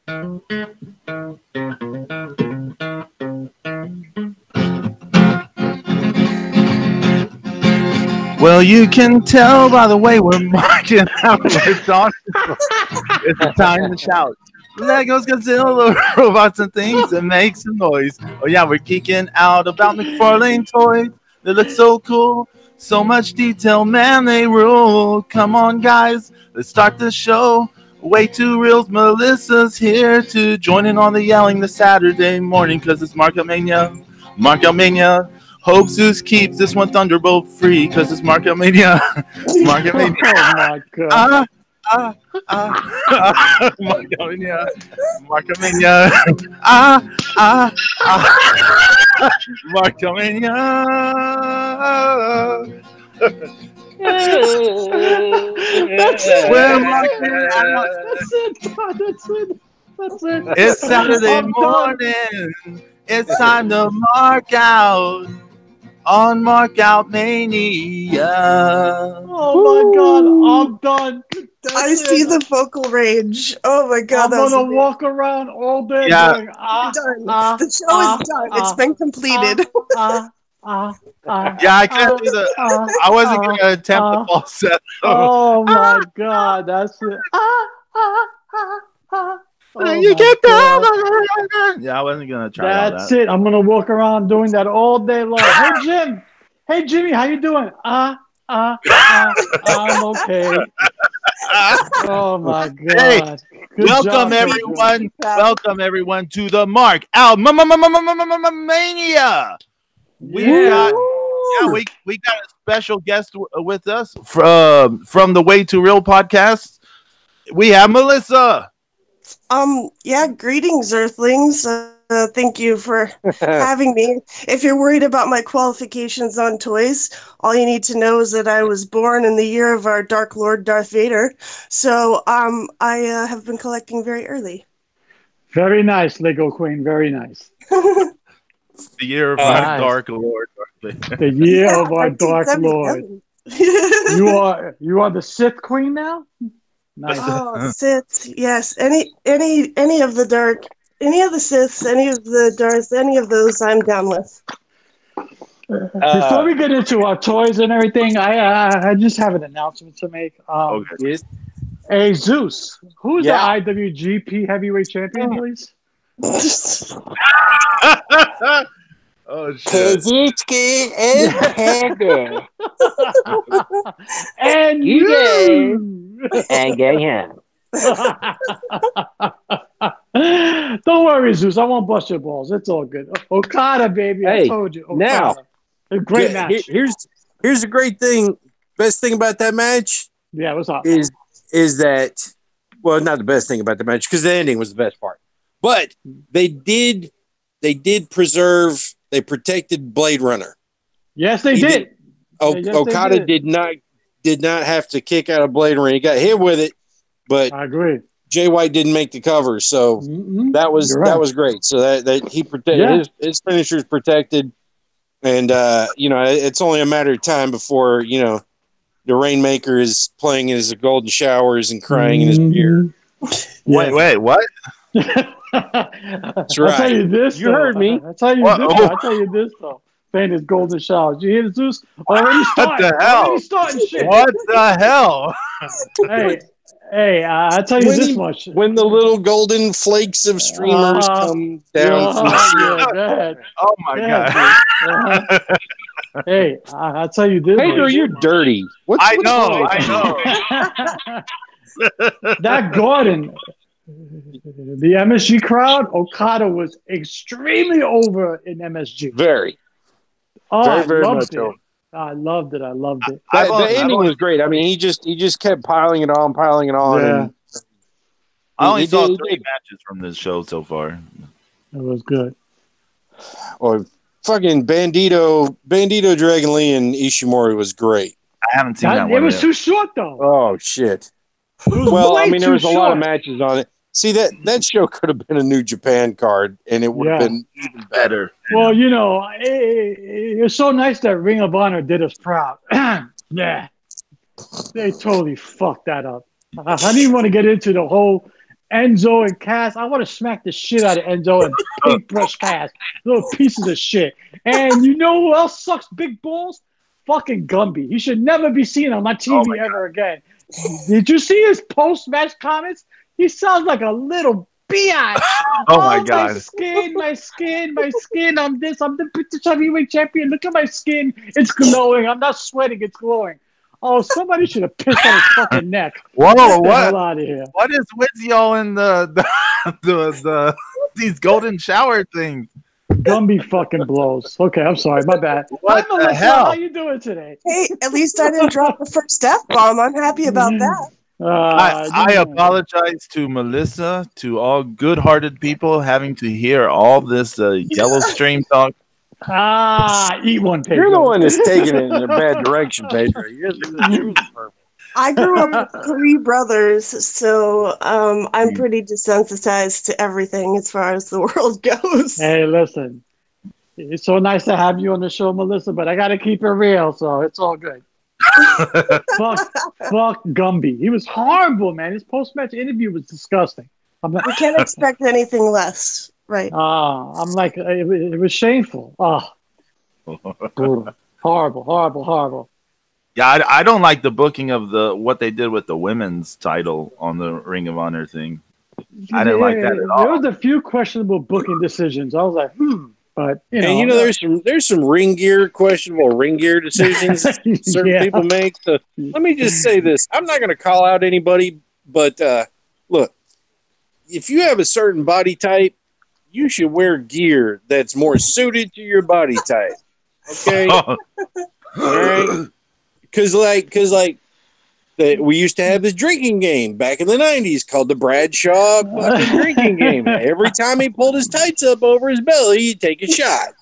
Well, you can tell by the way we're marking out we're talking. It's the time to shout. Legos, Godzilla, robots, and things that make some noise. Oh yeah, we're geeking out about McFarlane toys. They look so cool, so much detail, man, they rule. Come on, guys, let's start the show. Way too reals, Melissa's here to join in on the yelling this Saturday morning because it's Market Mania. Market Mania. Hope Zeus keeps this one Thunderbolt free because it's Market Mania. Market Mania. Oh my god. Markamania, Markamania, Markamania. We're marking out. That's it. It's Saturday morning. It's time to mark out on Markout Mania. Oh my god, I'm done. I see the vocal range. Oh my god, I'm gonna walk around all day going, done. The show is done. It's been completed. Yeah, I can't do the. I wasn't gonna attempt the falsetto. Oh my god, that's it. You get that? Yeah, I wasn't gonna try. That's it. I'm gonna walk around doing that all day long. Hey Jim. Hey Jimmy, how you doing? I'm okay. Oh my god. Hey, good welcome job, everyone. Welcome everyone to the Mark Out Mania. We got a special guest with us from the Way Too Real podcast. We have Melissa. Greetings, Earthlings. Thank you for having me. If you're worried about my qualifications on toys, all you need to know is that I was born in the year of our Dark Lord Darth Vader. So I have been collecting very early. Very nice, Lego Queen. Very nice. The year of our Dark Lord. The year of our Dark Lord. You are the Sith Queen now? Nice. Oh, Sith, yes. Any of the Dark, any of the Siths, any of the Darths, any of those I'm down with. Before we get into our toys and everything, I just have an announcement to make. Okay. Hey, Zeus, who's the IWGP Heavyweight Champion, please? Oh, shit. And you. And get him. Don't worry, Zeus. I won't bust your balls. It's all good. Okada, baby. Hey, I told you. Okada. now, a great match. Here's the great thing. Best thing about that match. Yeah, what's up? Is that, well, not the best thing about the match because the ending was the best part. But they protected Blade Runner. Yes, they did. Okada did not have to kick out a Blade Runner. He got hit with it, but I agree. Jay White didn't make the cover, so that was great. So that he protected his finisher is protected, and it's only a matter of time before the Rainmaker is playing in his golden showers and crying in his beer. Wait, what? That's right. I'll tell you this. You heard me. I'll tell you this though. Playing his golden showers. You hear Zeus? Already starting. What the hell? Already starting shit. What the hell? Hey, I'll tell you this much. When the little golden flakes of streamers come down. Oh my god. Hey, I'll tell you this. Pedro, you're dirty. I know. That Gordon, the MSG crowd, Okada was extremely over in MSG. Very. Oh, very much so. I loved it. The ending was great. I mean, he just kept piling it on. Yeah. And I only saw 3 matches from this show so far. It was good. Or fucking Bandito, Dragon Lee, and Ishimori was great. I haven't seen that one. It was yet. too short though. Oh shit. Well, I mean, there was a lot of matches on it. See, that show could have been a New Japan card, and it would have been even better. Well, it's so nice that Ring of Honor did us proud. Yeah. They totally fucked that up. I didn't want to get into the whole Enzo and Cass. I want to smack the shit out of Enzo and paintbrush Cass. Little pieces of shit. And you know who else sucks big balls? Fucking Gumby. He should never be seen on my TV ever again. Did you see his post-match comments? He sounds like a little biatch. Oh my God. My skin. I'm the British heavyweight champion. Look at my skin. It's glowing. I'm not sweating. It's glowing. Oh, somebody should have pissed on his fucking neck. Whoa, Get the what? hell out of here. What is with y'all in the these golden shower things? Gumby fucking blows. Okay, I'm sorry. My bad. What Hi, the Melissa. hell? How you doing today? Hey, at least I didn't drop the first F-bomb. I'm happy about that. I apologize to Melissa, to all good-hearted people having to hear all this yellow stream talk. Eat one, Pedro. You're the one that's taking it in a bad direction, Pedro. You're perfect. I grew up with 3 brothers, so I'm pretty desensitized to everything as far as the world goes. Hey, listen. It's so nice to have you on the show, Melissa, but I got to keep it real, so it's all good. fuck Gumby. He was horrible, man. His post-match interview was disgusting. We can't expect anything less, right? I'm like, it was shameful. Horrible. Yeah, I don't like the booking of what they did with the women's title on the Ring of Honor thing. I didn't like that at all. There was a few questionable booking decisions. I was like, but and there's some questionable ring gear decisions certain people make. So let me just say this: I'm not going to call out anybody, but look, if you have a certain body type, you should wear gear that's more suited to your body type. Okay, all right. Because we used to have this drinking game back in the 90s called the Bradshaw fucking drinking game. Every time he pulled his tights up over his belly, he'd take a shot.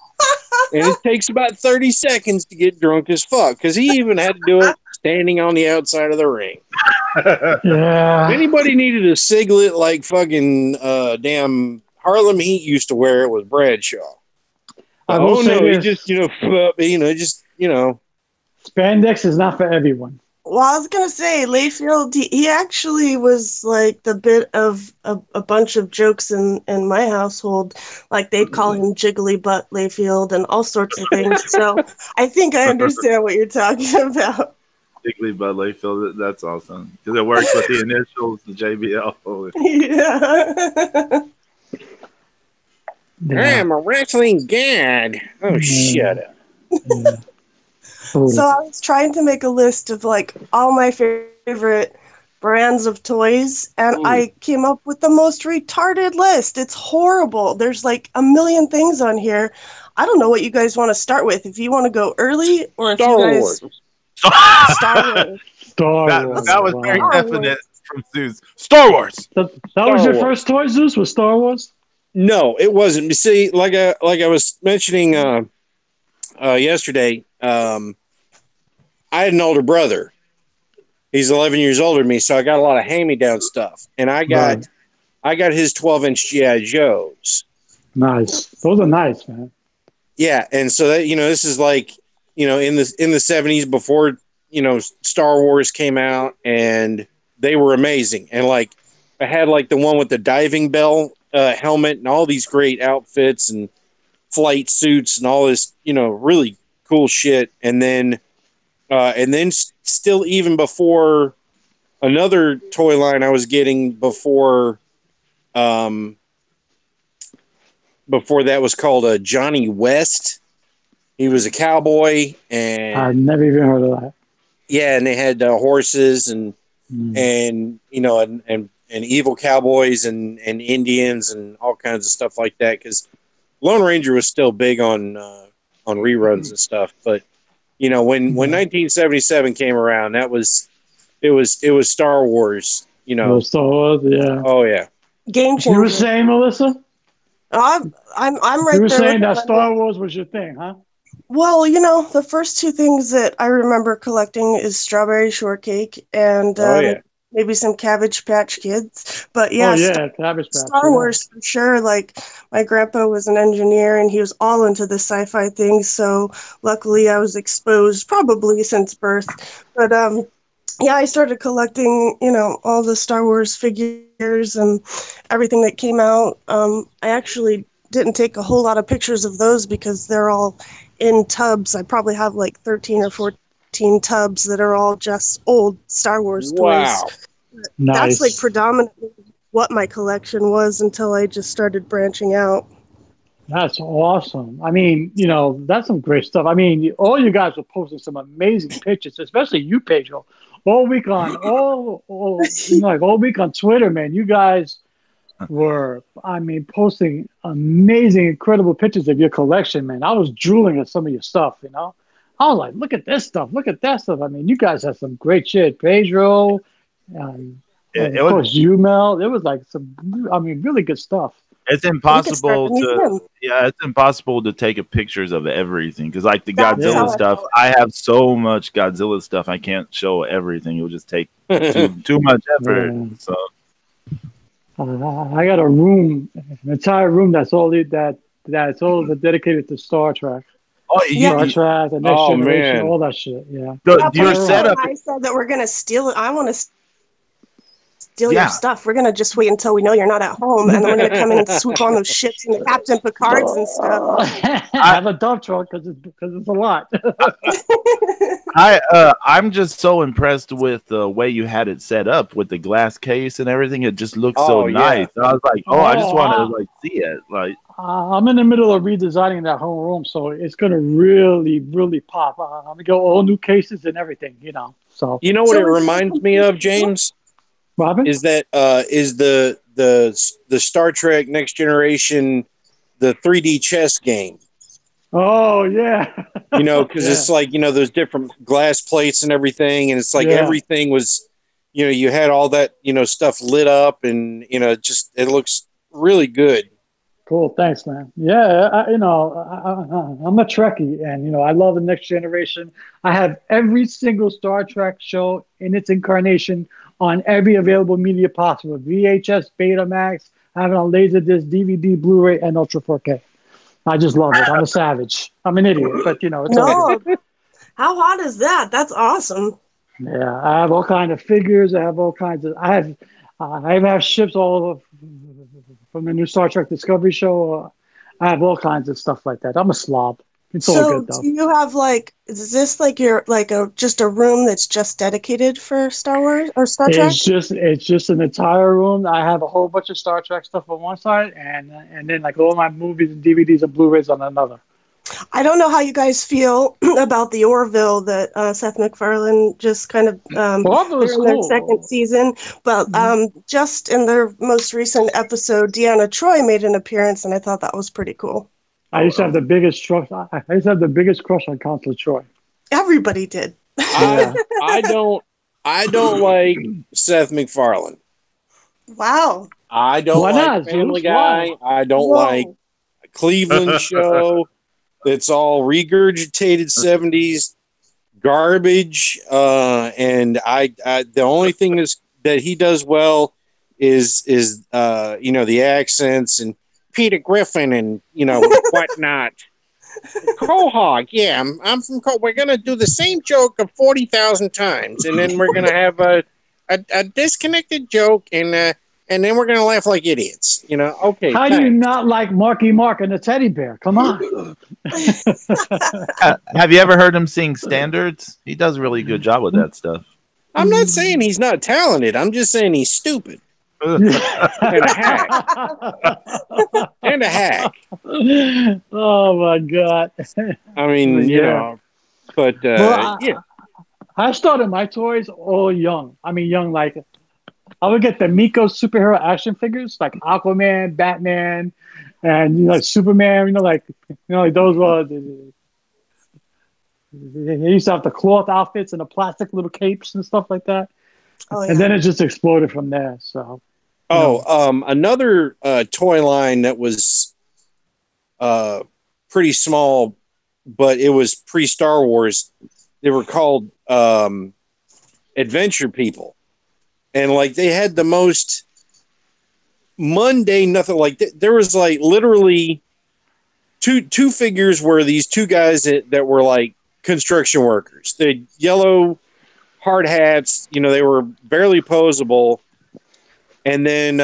And it takes about 30 seconds to get drunk as fuck, because he even had to do it standing on the outside of the ring. Yeah. If anybody needed a singlet like fucking damn Harlem Heat used to wear, it was Bradshaw. He just, Spandex is not for everyone. Well, I was going to say, Layfield, he actually was like the bit of a bunch of jokes in my household. Like they'd call him Jiggly Butt Layfield and all sorts of things. So I think I understand what you're talking about. Jiggly Butt Layfield, that's awesome. Because it works with the initials, the JBL. Yeah. I'm a wrestling god. Oh, shut up. Yeah. So I was trying to make a list of like all my favorite brands of toys, and I came up with the most retarded list. It's horrible. There's like a million things on here. I don't know what you guys want to start with. If you want to go early, or if Star you guys Wars. Star Wars. That was very definite from Zeus. Star Wars. That was your first toy, Zeus? Was Star Wars? No, it wasn't. You see, like I was mentioning yesterday. I had an older brother. He's 11 years older than me, so I got a lot of hand-me-down stuff. And I got his 12-inch G.I. Joes. Nice. Those are nice, man. Yeah, and so that this is like in the 70s before Star Wars came out, and they were amazing. And like I had like the one with the diving bell helmet and all these great outfits and flight suits and all this really cool shit. And then still, even before another toy line I was getting before that was called a Johnny West. He was a cowboy, and I've never even heard of that. Yeah, and they had horses and evil cowboys and Indians and all kinds of stuff like that. Because Lone Ranger was still big on reruns and stuff, but. When 1977 came around, it was Star Wars. Star Wars, yeah. Oh yeah. Game changer. You were saying, Melissa? I'm right there. You were saying that Star Wars was your thing, huh? Well, the first 2 things that I remember collecting is Strawberry Shortcake and maybe some Cabbage Patch Kids. But yeah, Cabbage Patch. Star Wars for sure. Like my grandpa was an engineer and he was all into the sci-fi things. So luckily I was exposed probably since birth. But yeah, I started collecting, all the Star Wars figures and everything that came out. I actually didn't take a whole lot of pictures of those because they're all in tubs. I probably have like 13 or 14 tubs that are all just old Star Wars toys. Wow. That's like Nice. predominantly what my collection was until I just started branching out. That's awesome. I mean, that's some great stuff. I mean, all you guys were posting some amazing pictures, especially you, Pedro. All week on like all week on Twitter, man. You guys were, I mean, posting amazing, incredible pictures of your collection, man. I was drooling at some of your stuff, I was like, look at this stuff, look at that stuff. I mean, you guys had some great shit. Pedro, It of was, course, you, Mel. It was like some, I mean, really good stuff. it's impossible it's impossible to take a pictures of everything because like the That's Godzilla how I stuff, felt. I have so much Godzilla stuff I can't show everything. It'll just take too much effort. Yeah. So I got a room, an entire room that's all dedicated to Star Trek. oh, Star Trek, the Next Generation, man. all that shit. Yeah. your setup. I said that we're gonna steal it. I want to steal your Yeah. stuff. We're gonna just wait until we know you're not at home, and then we're gonna come in and swoop on those ships and the Captain Picards and stuff. I have a dump truck because it's a lot. I'm just so impressed with the way you had it set up with the glass case and everything. It just looks so nice. I was like, I just want to like see it. Like I'm in the middle of redesigning that whole room, so it's gonna really, really pop. I'm gonna go all new cases and everything, So You know what it reminds me of, James? Robin? Is that is the Star Trek Next Generation, the 3D chess game? Oh yeah. Because it's like those different glass plates and everything, and it's like everything was, you had all that stuff lit up, and it looks really good. Cool, thanks, man. Yeah, I'm a Trekkie, and I love the Next Generation. I have every single Star Trek show in its incarnation on every available media possible: VHS, Betamax. I have it on Laserdisc, DVD, Blu-ray, and Ultra 4K. I just love it. I'm a savage. I'm an idiot, but it's all good. How hot is that? That's awesome. Yeah, I have all kinds of figures. I have all kinds of. I even have ships all over from the new Star Trek Discovery show. I have all kinds of stuff like that. I'm a slob. It's all good though. So, do you have is this like your just a room that's just dedicated for Star Wars or Star Trek? It's just an entire room. I have a whole bunch of Star Trek stuff on one side, and then like all my movies and DVDs and Blu-rays on another. I don't know how you guys feel about the Orville that Seth MacFarlane just kind of in their second season, but just in their most recent episode, Deanna Troi made an appearance, and I thought that was pretty cool. I used to have the biggest crush. I used to have the biggest crush on Constance Troi. Everybody did. I don't like Seth MacFarlane. Wow. I don't like Family Guy. I don't like Cleveland Show. It's all regurgitated 70s garbage. And the only thing that he does well is the accents and Peter Griffin and whatnot. Quahog, yeah, I'm from Quahog. We're gonna do the same joke of 40,000 times, and then we're gonna have a disconnected joke, and then we're gonna laugh like idiots. Okay. How do you not like Marky Mark and the teddy bear? Come on. Have you ever heard him sing standards? He does a really good job with that stuff. I'm not saying he's not talented. I'm just saying he's stupid. And a hack. Oh my god. I mean, but I started my toys all young. I mean, young, like I would get the Miko superhero action figures like Aquaman, Batman, and like Superman. Like those were. They used to have the cloth outfits and the plastic little capes and stuff like that. Oh, yeah. And then it just exploded from there. So. Another toy line that was pretty small, but it was pre-Star Wars. They were called Adventure People, and like they had the most mundane nothing. Like there was like literally two figures were these two guys that were like construction workers. They had yellow hard hats. You know, they were barely posable. And then,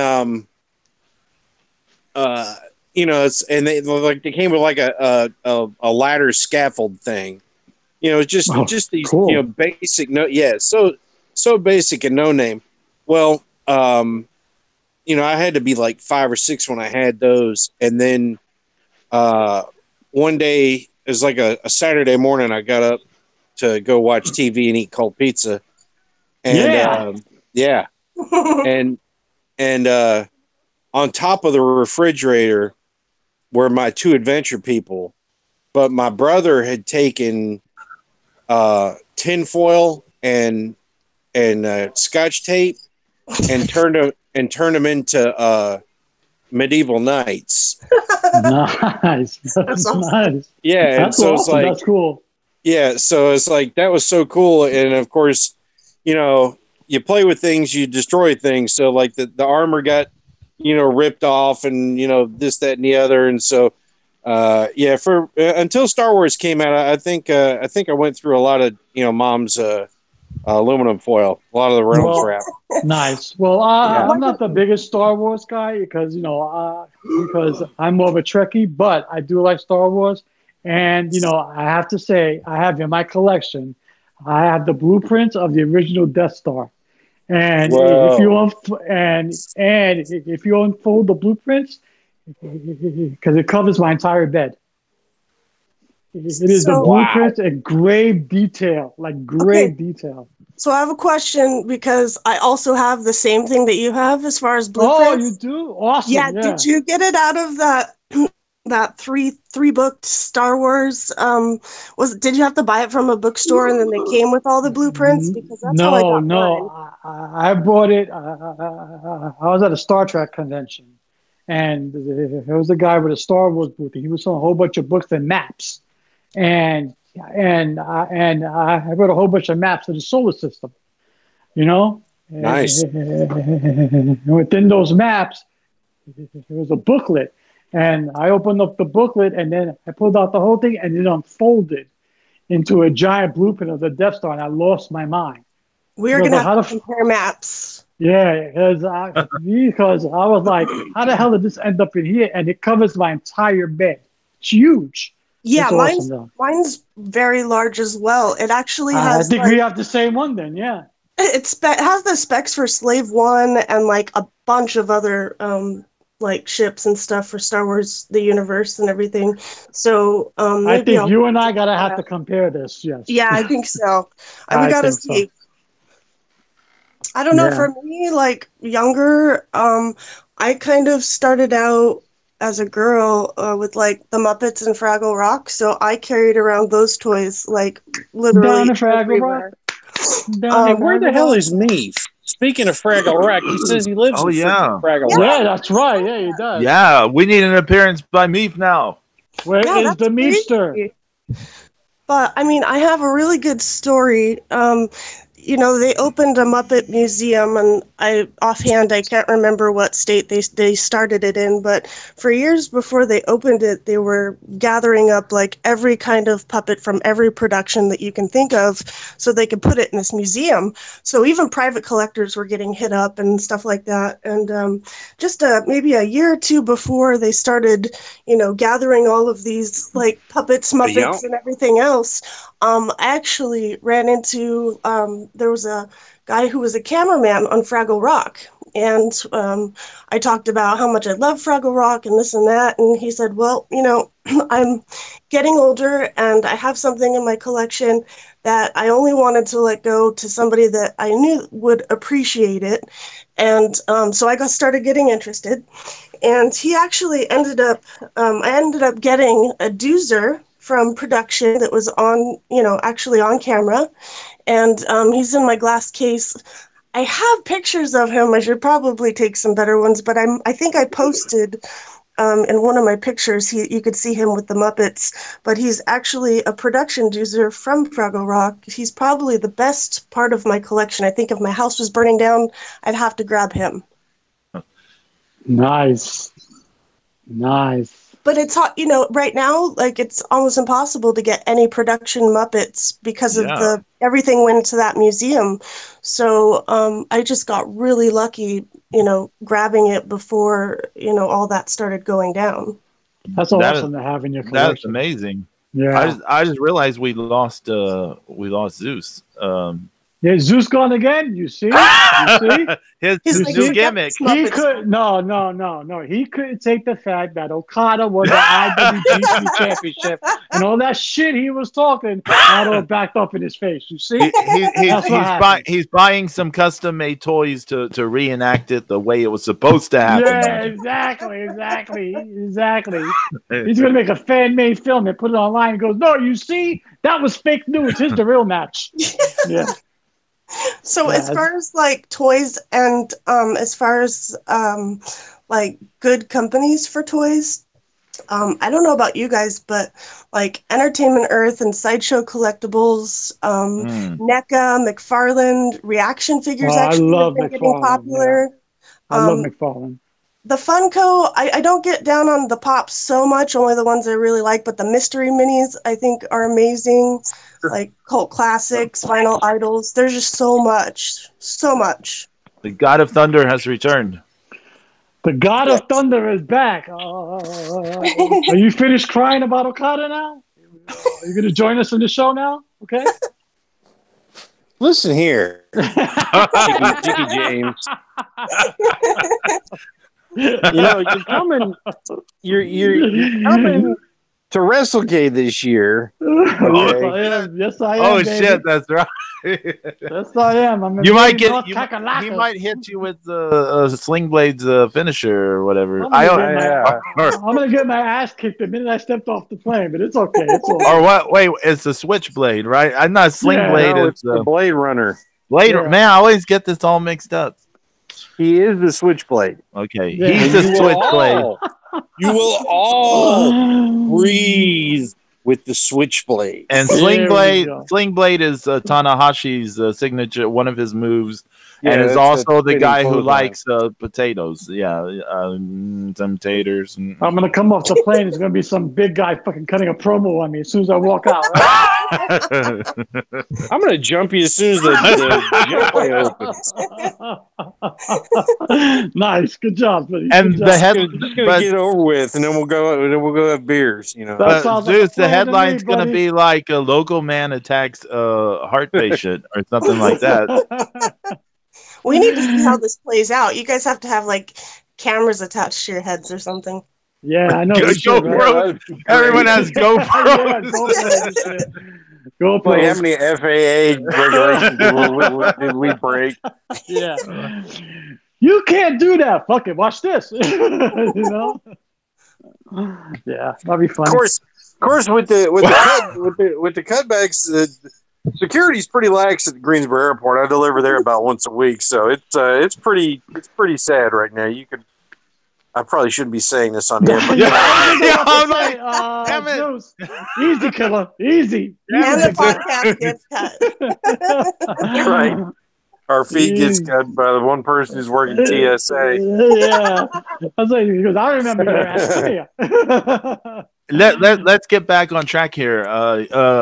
you know, they came with like a ladder scaffold thing. You know, just these cool. you know basic so basic and no name. Well, you know, I had to be like 5 or 6 when I had those, and then one day it was like a Saturday morning. I got up to go watch TV and eat cold pizza, and and on top of the refrigerator were my 2 adventure people, but my brother had taken tinfoil and Scotch tape and turned them into medieval knights. Nice. That's nice. Yeah, that's and so awesome. it's like that's cool. Yeah, so it's like that was so cool, and of course, you know, you play with things, you destroy things. So like the armor got, you know, ripped off, and you know this, that, and the other, and so yeah, for until Star Wars came out, I think I went through a lot of Mom's aluminum foil, a lot of the Reynolds wrap. Nice. Well, I'm not the biggest Star Wars guy because because I'm more of a Trekkie, but I do like Star Wars, and I have to say I have in my collection, I have the blueprints of the original Death Star, and if you unfold the blueprints, because it covers my entire bed. It is the blueprints in grave detail, like grave detail. So I have a question because I also have the same thing that you have as far as blueprints. Oh, you do? Awesome. Yeah. Did you get it out of that three book Star Wars? Did you have to buy it from a bookstore and then they came with all the blueprints? Because that's how I got mine. I bought it. I was at a Star Trek convention, and there was a guy with a Star Wars booth. He was selling a whole bunch of books and maps. And I wrote a whole bunch of maps of the solar system, Nice. And within those maps, there was a booklet, and I opened up the booklet, and then I pulled out the whole thing, and it unfolded into a giant blueprint of the Death Star, and I lost my mind. We're gonna have to compare maps. Yeah, because I was like, how the hell did this end up in here? And it covers my entire bed. It's huge. Yeah, mine's very large as well. It actually has. I think we have the same one then. Yeah. It has the specs for Slave One and like a bunch of other like ships and stuff for Star Wars, the universe, and everything. So I think you and I gotta have to compare this. Yes. Yeah, I think so. We gotta see. So. I don't know. For me, like younger, I kind of started out as a girl with like the Muppets and Fraggle Rock, so I carried around those toys like literally down Fraggle Rock. Where the hell is Neef? Speaking of Fraggle Rock, he says he lives in Fraggle Rock. Yeah, that's right. Yeah, he does. Yeah, we need an appearance by Meef now. Where is the Meester? But I mean, I have a really good story. They opened a Muppet museum, and I can't remember what state they started it in, but for years before they opened it, they were gathering up like every kind of puppet from every production that you can think of so they could put it in this museum. So even private collectors were getting hit up and stuff like that. And just maybe a year or two before they started, gathering all of these like puppets, Muppets, and everything else, I actually ran into, there was a guy who was a cameraman on Fraggle Rock, and I talked about how much I love Fraggle Rock and this and that, and he said, well, I'm getting older and I have something in my collection that I only wanted to let go to somebody that I knew would appreciate it. And so I started getting interested, and he actually ended up getting a doozer from production that was on, actually on camera. And he's in my glass case. I have pictures of him. I should probably take some better ones, but I think I posted in one of my pictures, you could see him with the Muppets, but he's actually a production doozer from Fraggle Rock. He's probably the best part of my collection. I think if my house was burning down, I'd have to grab him. Nice. But But it's hot, right now, like it's almost impossible to get any production Muppets because of everything went to that museum. So I just got really lucky, grabbing it before, all that started going down. That's awesome to have in your collection. That's amazing. Yeah. I just realized we lost Zeus. Yeah, Zeus gone again. You see? His new gimmick. He could no. He couldn't take the fact that Okada won the IWGP Championship and all that shit he was talking. Now backed up in his face. You see? He's buying some custom made toys to reenact it the way it was supposed to happen. Yeah, exactly. He's gonna make a fan made film and put it online and goes, "No, you see, that was fake news. Here's the real match." Yeah. So as far as like toys and as far as like good companies for toys, I don't know about you guys, but like Entertainment Earth and Sideshow Collectibles, NECA, McFarlane, Reaction Figures actually have been getting popular. Yeah. I love McFarlane. The Funko, I don't get down on the Pops so much, only the ones I really like, but the Mystery Minis I think are amazing. Like Cult Classics, Vinyl Idols. There's just so much. The God of Thunder has returned. The God of Thunder is back. Are you finished crying about Okada now? Are you going to join us in the show now? Okay. Listen here, Dickie James. You're coming to WrestleGate this year. Okay? Yes, I am. Oh baby. shit, that's right. Yes, I am. He might hit you with the Sling Blade's finisher or whatever. I'm gonna get my ass kicked the minute I stepped off the plane, but it's okay. Or what? Wait, it's the Switchblade, right? I'm not Sling Blade. No, it's the Blade Runner. Man, I always get this all mixed up. He is the Switchblade. Okay, he's the Switchblade. You will all breathe with the Switchblade. And Sling Blade is Tanahashi's signature, one of his moves, and is also the guy who likes potatoes. Yeah, some taters. And... I'm gonna come off the plane. There's gonna be some big guy fucking cutting a promo on me as soon as I walk out. Right? I'm gonna jump you as soon as the opens. Nice, good job, buddy. And good the job. Get it over with, and then we'll go have beers. But Zeus, the headline's gonna be like a local man attacks a heart patient or something like that. We need to see how this plays out. You guys have to have like cameras attached to your heads or something. Yeah, I know. GoPros. Everyone has GoPros. GoPros. How many FAA regulations did we break? Yeah. You can't do that. Fuck it. Watch this. Yeah, that'd be fun. Of course, with the cutbacks, security's pretty lax at the Greensboro Airport. I deliver there about once a week, so it's pretty sad right now. I probably shouldn't be saying this on here. Damn it. Easy, killer. Easy. And the podcast gets cut. That's right. Our feed gets cut by the one person who's working TSA. Yeah. I was like, because I remember your ass. Let's get back on track here.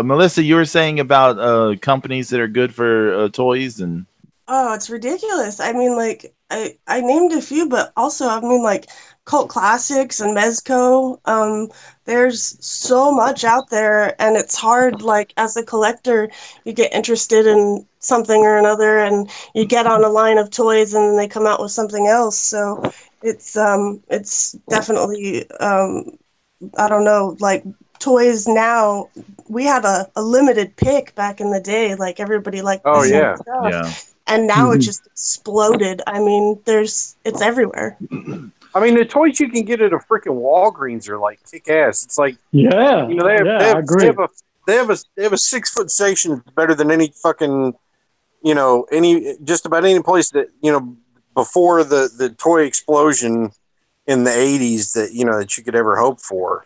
Melissa, you were saying about companies that are good for toys and. Oh, it's ridiculous. I mean, like, I named a few, but also, I mean, like, Cult Classics and Mezco. There's so much out there, and it's hard, like, as a collector, you get interested in something or another, and you get on a line of toys, and then they come out with something else. So it's definitely, I don't know, like, toys now, we had a limited pick back in the day, like, everybody liked the same stuff. Yeah. And now it just exploded. I mean, it's everywhere. I mean, the toys you can get at a freaking Walgreens are like kick ass. It's like, they have a 6 foot section that's better than any fucking, just about any place that, before the toy explosion in the 80s that, that you could ever hope for.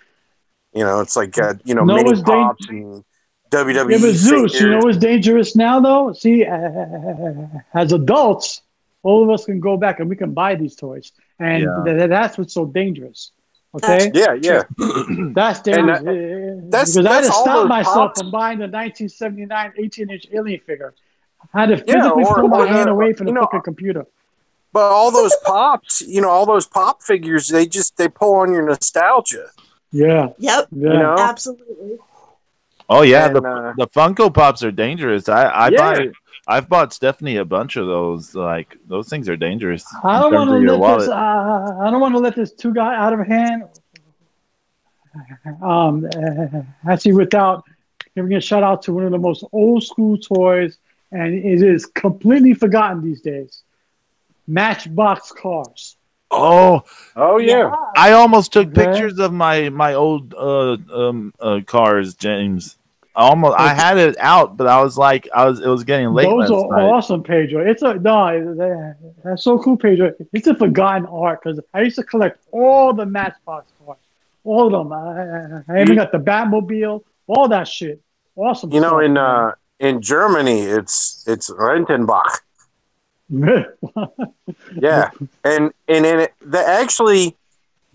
It's like, mini pops and WWE. Yeah, but Zeus, you know what's dangerous now, though? See, as adults, all of us can go back and we can buy these toys. And that's what's so dangerous. Okay. Yeah. That's dangerous. That's because I had to all stop those myself pops. from buying the 1979 18-inch Alien figure. I had to Yeah, physically pull my hand the, away from the fucking computer. But all those pops, all those pop figures, they pull on your nostalgia. Yeah. Yep. Yeah. Absolutely. Oh yeah, And, the Funko Pops are dangerous. I've bought Stephanie a bunch of those. Like those things are dangerous. I don't want to let this. I don't want to let this two guy out of hand. Actually, without giving a shout out to one of the most old school toys, and it is completely forgotten these days. Matchbox cars. Oh yeah. I almost took pictures of my old cars, James. I had it out, but it was getting late. Those last are night. awesome, Pedro. That's so cool, Pedro. It's a forgotten art because I used to collect all the Matchbox cars, all of them. I even got the Batmobile, all that shit. Awesome. Stuff, in Germany, it's Rentenbach. Yeah, and it that actually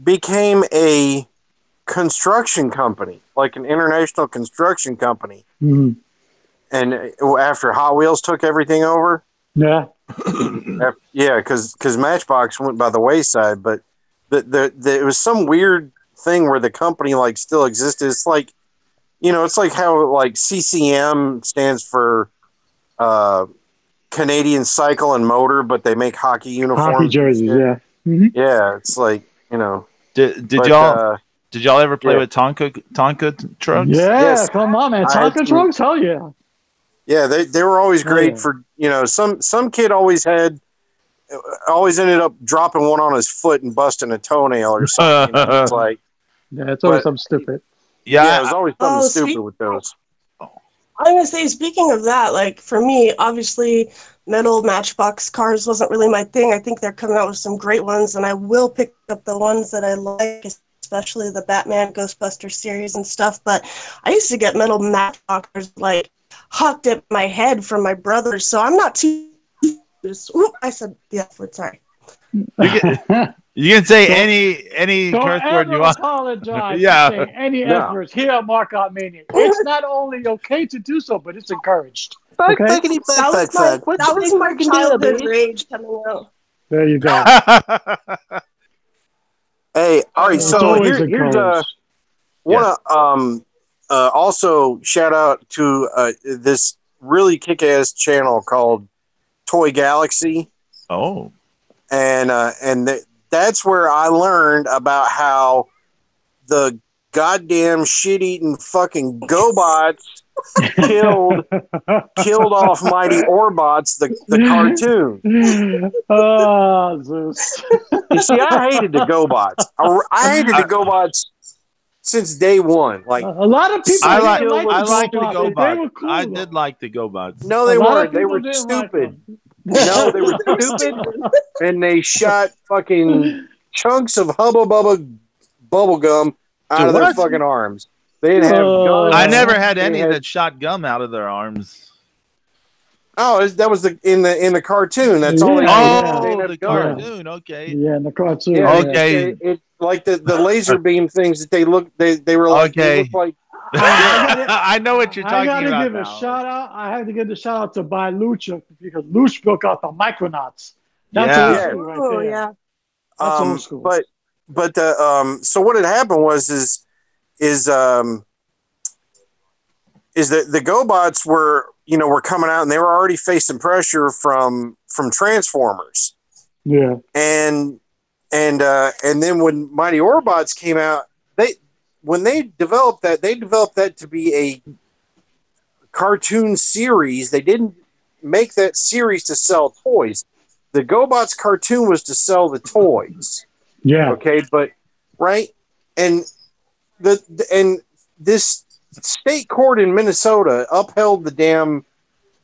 became a construction company, like an international construction company. Mm-hmm. And after Hot Wheels took everything over, because Matchbox went by the wayside, but it was some weird thing where the company like still existed. It's like, it's like how like CCM stands for Canadian Cycle and Motor, but they make hockey uniforms, hockey jerseys. Yeah, mm-hmm. Yeah, it's like Did y'all ever play with Tonka trucks? Yeah, yes. Come on, man. Tonka trucks? Hell yeah. Yeah, they were always great for, some kid always ended up dropping one on his foot and busting a toenail or something. It's like, yeah, it's always something stupid. Yeah, it was always something stupid with those. I'm going to say, speaking of that, like for me, obviously metal Matchbox cars wasn't really my thing. I think they're coming out with some great ones, and I will pick up the ones that I like, especially the Batman Ghostbusters series and stuff. But I used to get metal Matchboxers like hucked at my head from my brothers, so I'm not too. Ooh, I said the F word. Sorry. You can say any curse word you want. Apologize for saying any F words here at Markout Mania. It's not only okay to do so, but it's encouraged. Okay? That was my childhood rage coming out. There you go. Hey, all right. So here's also shout out to this really kick-ass channel called Toy Galaxy. Oh, and that's where I learned about how the goddamn shit-eating fucking GoBots killed off Mighty Orbots, the cartoon. Oh, Zeus. You see, I hated the GoBots. I hated the GoBots since day one. Like a lot of people, I liked the GoBots. They were cool, I did like the GoBots. No, they weren't. They were stupid. No, they were stupid, and they shot fucking chunks of Hubba Bubba bubble gum out of their fucking arms. They didn't have guns. I never had any that shot gum out of their arms. Oh, that was in the cartoon. That's all. The cartoon. Okay. Yeah, in the cartoon. Yeah, okay. It like the laser beam things that they were like. Okay. They looked like. I know what you're talking about. I gotta give a shout out. I have to give the shout out to By Lucha because Lucha broke out the Micronauts. That's old school right there. Yeah. That's old school. But so what had happened was the GoBots were coming out and they were already facing pressure from Transformers. Yeah. And then when Mighty Orbots came out, they developed that to be a cartoon series. They didn't make that series to sell toys. The GoBots cartoon was to sell the toys. Yeah. Okay, but right, and this state court in Minnesota upheld the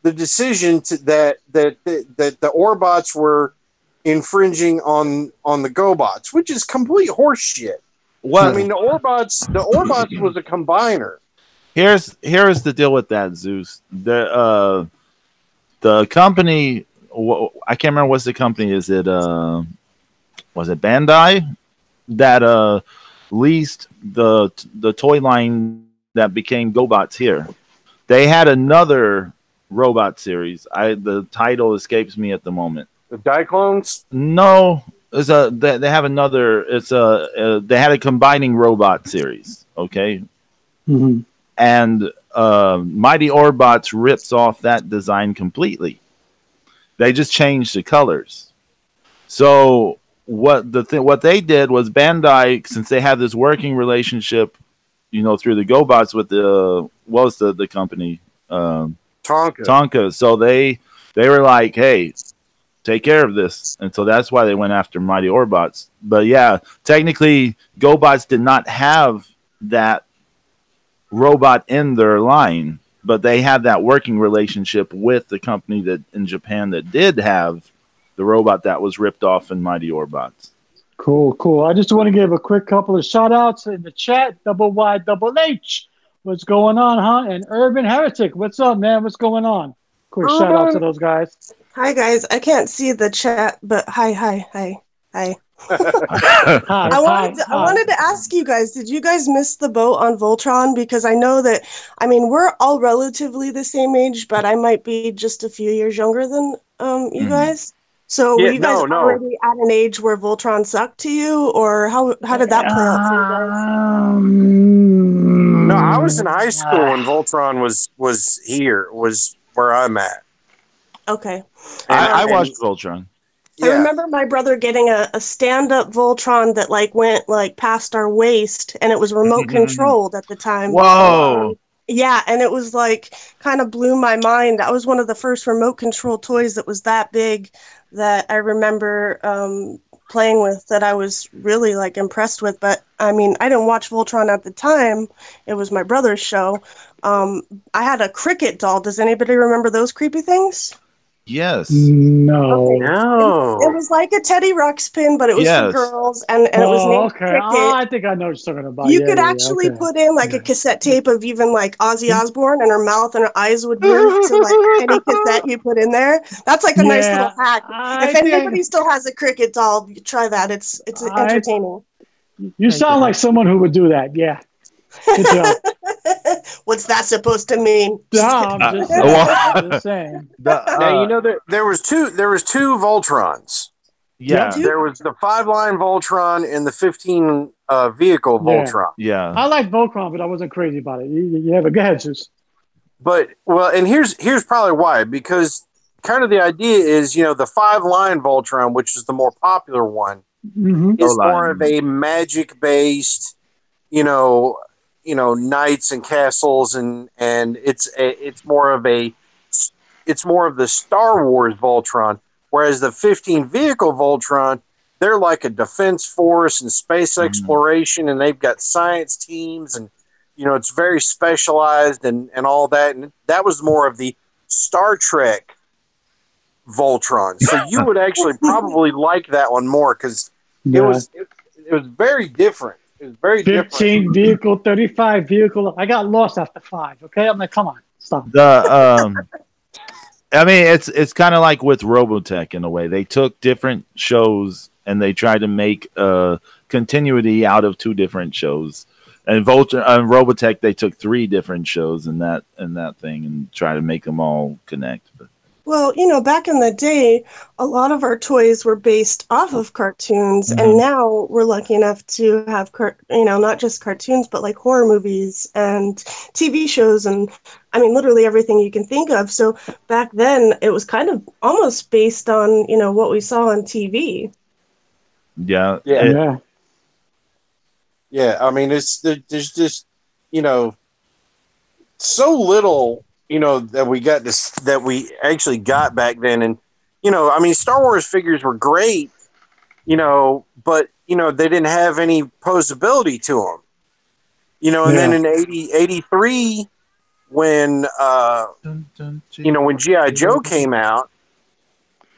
decision that the Orbots were infringing on the GoBots, which is complete horseshit. What? I mean, the Orbots was a combiner. Here's the deal with that, Zeus. The company, I can't remember what's the company. Is it was it Bandai that leased the toy line that became GoBots here. They had another robot series. The title escapes me at the moment. The Diclones? No, they have another. They had a combining robot series. Okay, and Mighty Orbots rips off that design completely. They just changed the colors. So what they did was Bandai, since they had this working relationship, through the GoBots with what was the company? Tonka. So they were like, hey, take care of this. And so that's why they went after Mighty Orbots. But yeah, technically GoBots did not have that robot in their line, but they had that working relationship with the company that in Japan that did have the robot that was ripped off in Mighty Orbots. Cool. I just want to give a quick couple of shout outs in the chat. YHH. What's going on, huh? And Urban Heretic. What's up, man? What's going on? Quick shout out to those guys. Hi, guys. I can't see the chat, but hi. I wanted to ask you guys, did you guys miss the boat on Voltron? Because I know that, we're all relatively the same age, but I might be just a few years younger than you guys. So were you guys already at an age where Voltron sucked to you, or how did that play out for you guys? No, I was in high school when Voltron was where I'm at. Okay. I watched Voltron. I remember my brother getting a stand-up Voltron that went past our waist, and it was remote controlled at the time. Whoa. Yeah, and it was kind of blew my mind. That was one of the first remote control toys that was that big that I remember playing with, that I was really impressed with. But I didn't watch Voltron at the time. It was my brother's show. I had a cricket doll. Does anybody remember those creepy things? Yes. No. Okay. No. It was like a Teddy Ruxpin, but it was for girls, and it was named Cricket. I think I know what you're talking about. You could actually put in a cassette tape of even Ozzy Osbourne, and her mouth and her eyes would move to any cassette you put in there. That's a nice little hack. If anybody still has a Cricket doll, try that. It's entertaining. You sound like someone who would do that. Yeah. Good job. What's that supposed to mean? No, I'm just saying. Now there was two Voltrons. Yeah. There was the 5-line Voltron and the 15 vehicle Voltron. Yeah. I like Voltron, but I wasn't crazy about it. Yeah, but go ahead, Zeus. But and here's probably why, because kind of the idea is, the 5-line Voltron, which is the more popular one, is more of a magic based, knights and castles, and it's more of the Star Wars Voltron, whereas the 15 vehicle Voltron, they're like a defense force and space exploration, and they've got science teams, and it's very specialized and all that, and that was more of the Star Trek Voltron. So you would actually probably like that one more, because it was very different. It was very 15 different. vehicle, 35 vehicle. I got lost after 5. Okay, I'm like, come on, stop. It's kind of like with Robotech in a way. They took different shows and they tried to make continuity out of 2 different shows. And Robotech, they took 3 different shows in that thing and try to make them all connect. But well, back in the day, a lot of our toys were based off of cartoons, and now we're lucky enough to have, not just cartoons, but horror movies and TV shows, and literally everything you can think of. So back then, it was kind of almost based on, what we saw on TV. Yeah. Yeah. There's just, so little, that we actually got back then. And, Star Wars figures were great, but, they didn't have any posability to them, and then in 83, when, when G.I. Joe came out,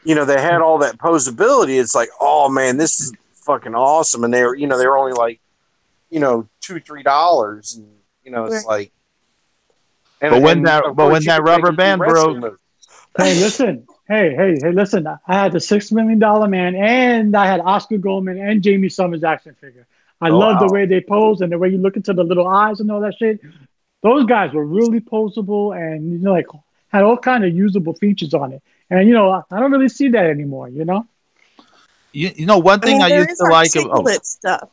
they had all that posability. It's like, oh man, this is fucking awesome. And they were only like, $2-3, and, it's like, But when that rubber band broke. Hey, listen. Hey, listen. I had the $6 Million Man, and I had Oscar Goldman and Jamie Summers action figure. I love the way they pose and the way you look into the little eyes and all that shit. Those guys were really poseable and, you know, like had all kind of usable features on it. And, you know, I don't really see that anymore, you know? You know, one thing I used to like. Stuff.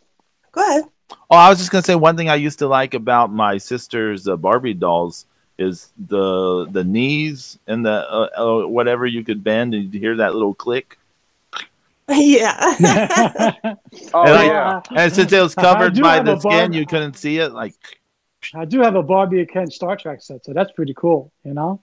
Go ahead. Oh, I was just gonna say one thing I used to like about my sister's Barbie dolls is the knees and the whatever you could bend and you'd hear that little click. Yeah. And since it was covered by the skin, you couldn't see it. Like, I do have a Barbie and Ken Star Trek set, so that's pretty cool, you know?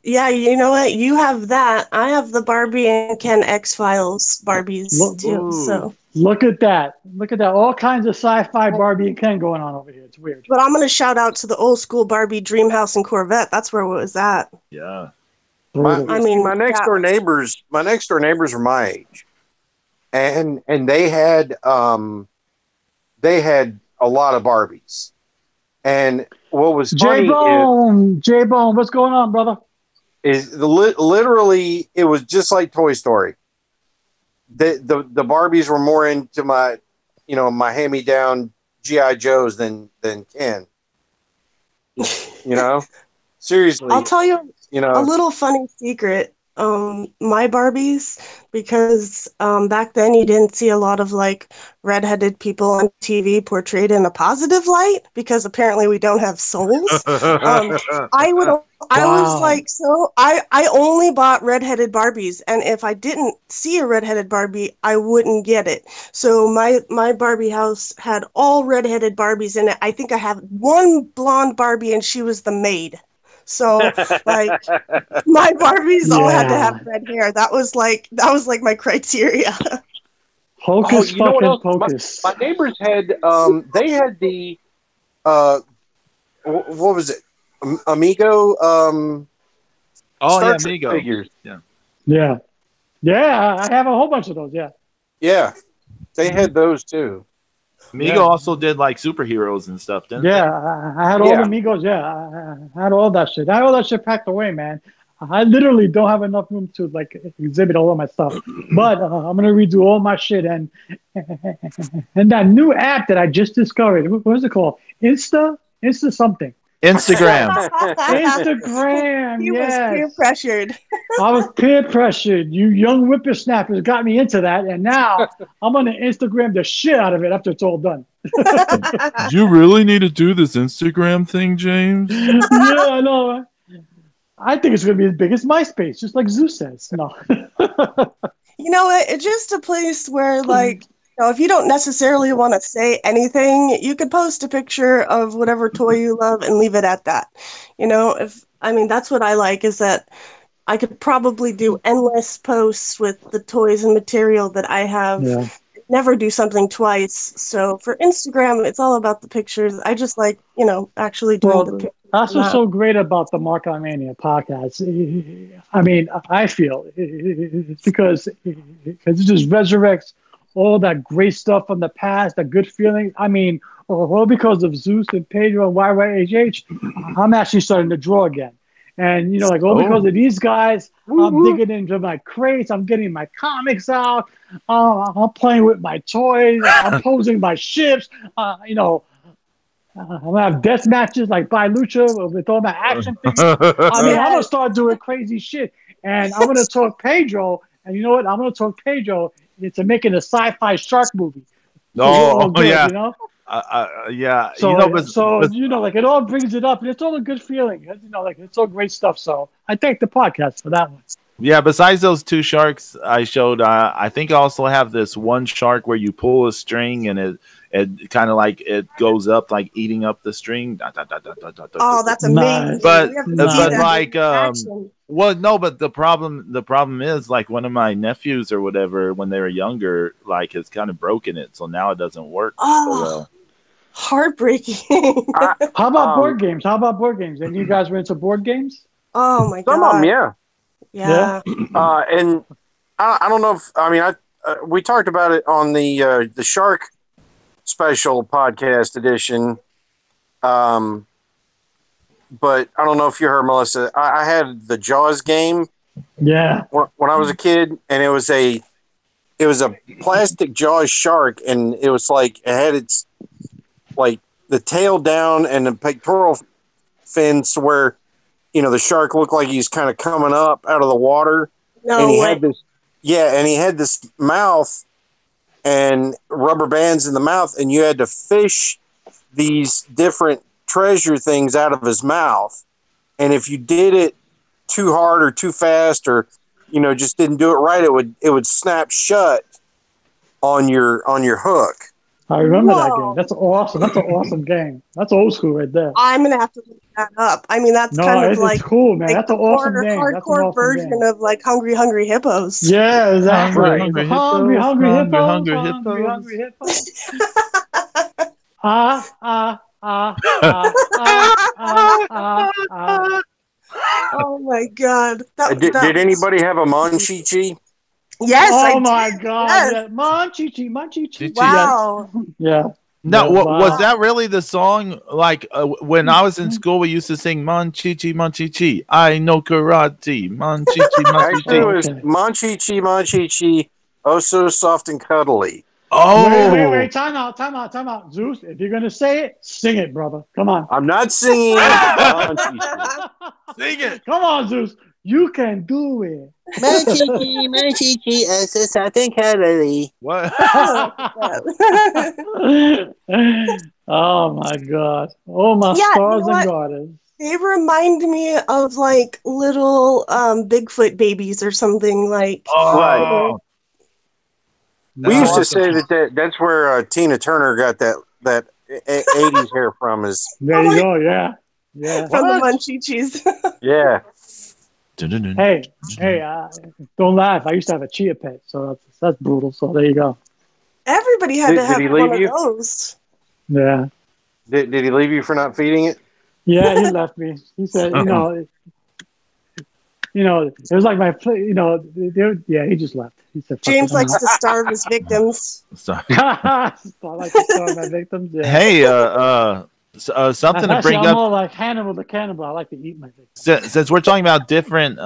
You know what? You have that. I have the Barbie and Ken X-Files Barbies too. So look at that. Look at that. All kinds of sci-fi Barbie and Ken going on over here. It's weird. But I'm going to shout out to the old school Barbie Dreamhouse and Corvette. That's where it was at. Yeah. My next door neighbors were my age. And they had a lot of Barbies. And what was funny J-Bone, what's going on, brother? Is literally it was just like Toy Story. The Barbies were more into my hand-me-down G.I. Joes than Ken. You know? Seriously. I'll tell you, a little funny secret. My Barbies, because back then you didn't see a lot of like redheaded people on TV portrayed in a positive light because apparently we don't have souls. I only bought redheaded Barbies, and if I didn't see a redheaded Barbie, I wouldn't get it. So my Barbie house had all redheaded Barbies in it. I think I have one blonde Barbie, and she was the maid. So, like, my Barbies all had to have red hair. That was like my criteria. Hocus pocus. My neighbors had they had the what was it? Amigo Star Trek Amigo figures. Yeah. I have a whole bunch of those. Yeah, they had those too. Amigo also did like superheroes and stuff, didn't they? I had all the Amigos. I had all that shit. I had all that shit packed away, man. I literally don't have enough room to like exhibit all of my stuff. But I'm gonna redo all my shit and that new app that I just discovered. What is it called? Insta something. Instagram. He was peer pressured. I was peer pressured. You young whippersnappers got me into that, and now I'm gonna Instagram the shit out of it after it's all done. You really need to do this Instagram thing, James? Yeah, I know. I think it's gonna be as big as MySpace, just like Zeus says. No. You know what? It's just a place where, like, if you don't necessarily want to say anything, you could post a picture of whatever toy you love and leave it at that. That's what I like, is that I could probably do endless posts with the toys and material that I have. Yeah. Never do something twice. So for Instagram, it's all about the pictures. I just like, actually doing the pictures. That's what's so great about the Mark on Mania podcast. I mean, I feel it's because it just resurrects all that great stuff from the past, that good feeling. I mean, all because of Zeus and Pedro and YYHH, I'm actually starting to draw again. And, because of these guys, I'm digging into my crates. I'm getting my comics out. I'm playing with my toys. I'm posing my ships. I'm going to have death matches like by Lucha with all my action figures. I'm going to start doing crazy shit. And I'm going to talk Pedro. And you know what? I'm going to talk Pedro into making a sci-fi shark movie. Yeah. Yeah. So, it all brings it up, and it's all a good feeling. It's all great stuff. So I thank the podcast for that one. Yeah. Besides those two sharks I showed, I think I also have this one shark where you pull a string and it kind of like it goes up, like eating up the string. Oh, that's amazing! But like, but the problem is like one of my nephews or whatever, when they were younger, like has kind of broken it, so now it doesn't work. Heartbreaking. How about board games? And you guys were into board games? Oh my god! Some of them, yeah. And I don't know if we talked about it on the Shark special podcast edition. But I don't know if you heard, Melissa. I had the Jaws game. Yeah. When I was a kid, and it was a it was a plastic jaw shark, and it was like it had its like the tail down and the pectoral fins where the shark looked like he's kind of coming up out of the water. No and he way. had this and he had this mouth and rubber bands in the mouth, and you had to fish these different treasure things out of his mouth. And if you did it too hard or too fast, or just didn't do it right, it would snap shut on your hook. I remember that game. That's awesome. That's an awesome game. That's old school right there. I'm gonna have to look that up. I mean, that's kind of like it's cool, man. That's an awesome game. Hardcore awesome version game. of like Hungry Hippos. Yeah, exactly. Hungry Hippos. Oh my god! Did anybody have a Monchichi? Yes. Oh my god! Yes. Monchichi. Wow. Yeah. No, was that really the song? Like when I was in school, we used to sing Monchichi, Monchichi. I know karate. Monchichi, Monchichi. Actually, it was Monchichi, Monchichi. Oh, so soft and cuddly. Oh, wait! Time out. Zeus, if you're gonna say it, sing it, brother. Come on. I'm not singing. Sing it. Come on, Zeus. You can do it. Monchichi, oh, so soft and cuddly. What? Oh my god! Oh my stars and garters. They remind me of like little Bigfoot babies or something like. Oh. We used to say that's where Tina Turner got that 80s hair from. There you go, yeah. From the Munchichis. Yeah. Hey, don't laugh. I used to have a cheetah pet, so that's brutal. So there you go. Everybody had to have one of those. Yeah. Did he leave you for not feeding it? Yeah, he left me. He said, it was like my, he just left. He said, James likes to starve his victims. I like to starve my victims. Yeah. Hey, something to bring I'm up. more like Hannibal the Cannibal. I like to eat my victims. Since we're talking about different,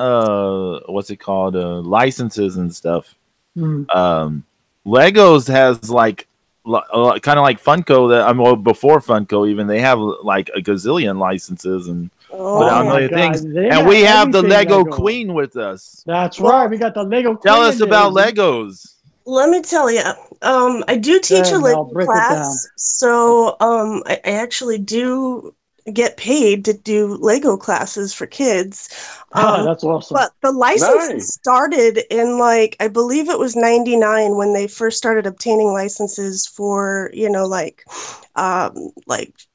what's it called, licenses and stuff. Legos has like kind of like Funko before Funko even, they have like a gazillion licenses and put out a million things. And we have the Lego Queen with us. That's right. We got the Lego Queen. Tell us about Legos. Let me tell you, I do teach a Lego class, so I actually do get paid to do Lego classes for kids. That's awesome. But the licenses started in I believe it was 99 when they first started obtaining licenses for, like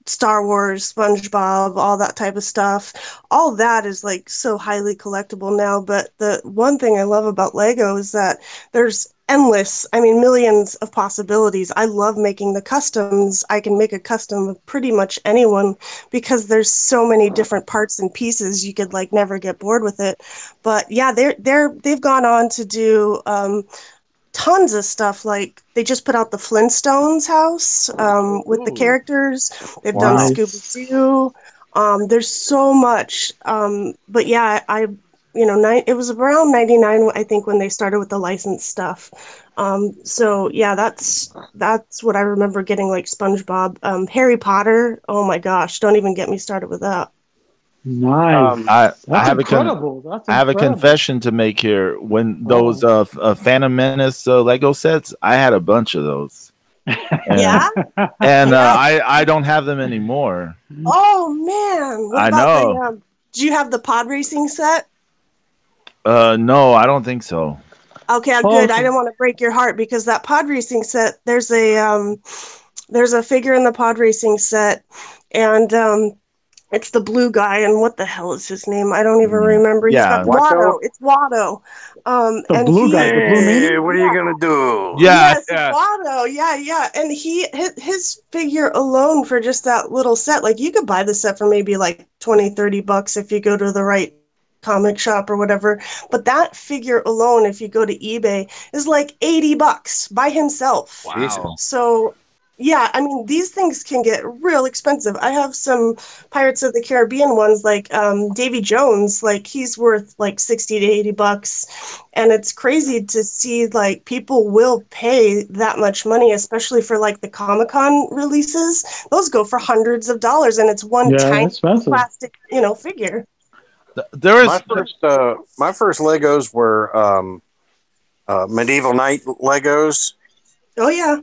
Star Wars, SpongeBob, all that type of stuff. All that is so highly collectible now. But the one thing I love about Lego is that there's millions of possibilities. I love making the customs. I can make a custom of pretty much anyone because there's so many different parts and pieces. You could never get bored with it. But yeah, they've gone on to do tons of stuff. They just put out the Flintstones house with the characters. They've done Scooby-Doo. There's so much. But yeah, it was around 99, I think, when they started with the licensed stuff. So yeah, that's what I remember getting, SpongeBob. Harry Potter, oh my gosh, don't even get me started with that. Nice. I have incredible. I have a confession to make here. When those Phantom Menace Lego sets, I had a bunch of those. Yeah? And I don't have them anymore. Oh man. I know. Do you have the pod racing set? No, I don't think so. Okay, good. I didn't want to break your heart because that pod racing set, there's a figure in the pod racing set, and it's the blue guy, and what the hell is his name? I don't even remember. Yeah, Watto. It's Watto. The blue guy. The blue Hey, what are you gonna do? Yeah, yes, Watto. Yeah. And his figure alone for just that little set, you could buy the set for maybe $20-$30 if you go to the right comic shop or whatever, but that figure alone, if you go to eBay, is $80 by himself. Wow. So Yeah, I mean, these things can get real expensive. I have some Pirates of the Caribbean ones, like Davy Jones, like he's worth like 60 to 80 bucks. And it's crazy to see like people will pay that much money, especially for like the Comic-Con releases. Those go for hundreds of dollars, and it's one tiny expensive. plastic, figure. There is my first Legos were Medieval Knight Legos. Oh yeah.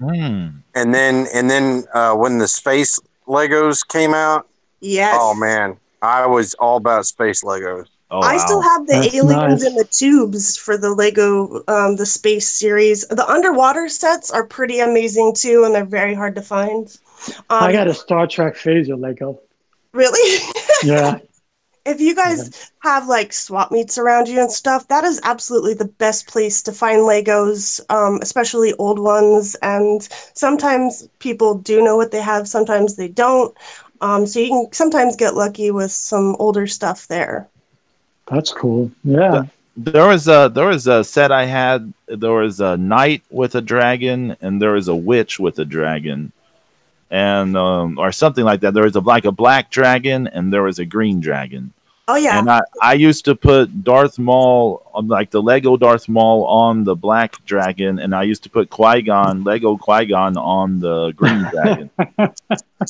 And then when the space Legos came out, Yes. oh man, I was all about space Legos. Oh, I still have the That's aliens nice. in the tubes for the Lego, the space series. The underwater sets are pretty amazing too, and they're very hard to find. I got a Star Trek phaser Lego. Really? Yeah. If you guys have like swap meets around you and stuff, that is absolutely the best place to find Legos, especially old ones. And sometimes people do know what they have, sometimes they don't. So you can sometimes get lucky with some older stuff there. That's cool. Yeah. There was a set I had. There was a knight with a dragon, and there was a witch with a dragon, and or something like that. There was a black dragon, and there was a green dragon. Oh yeah. And I used to put Darth Maul, like the Lego Darth Maul, on the black dragon, and I used to put Lego Qui-Gon on the green dragon.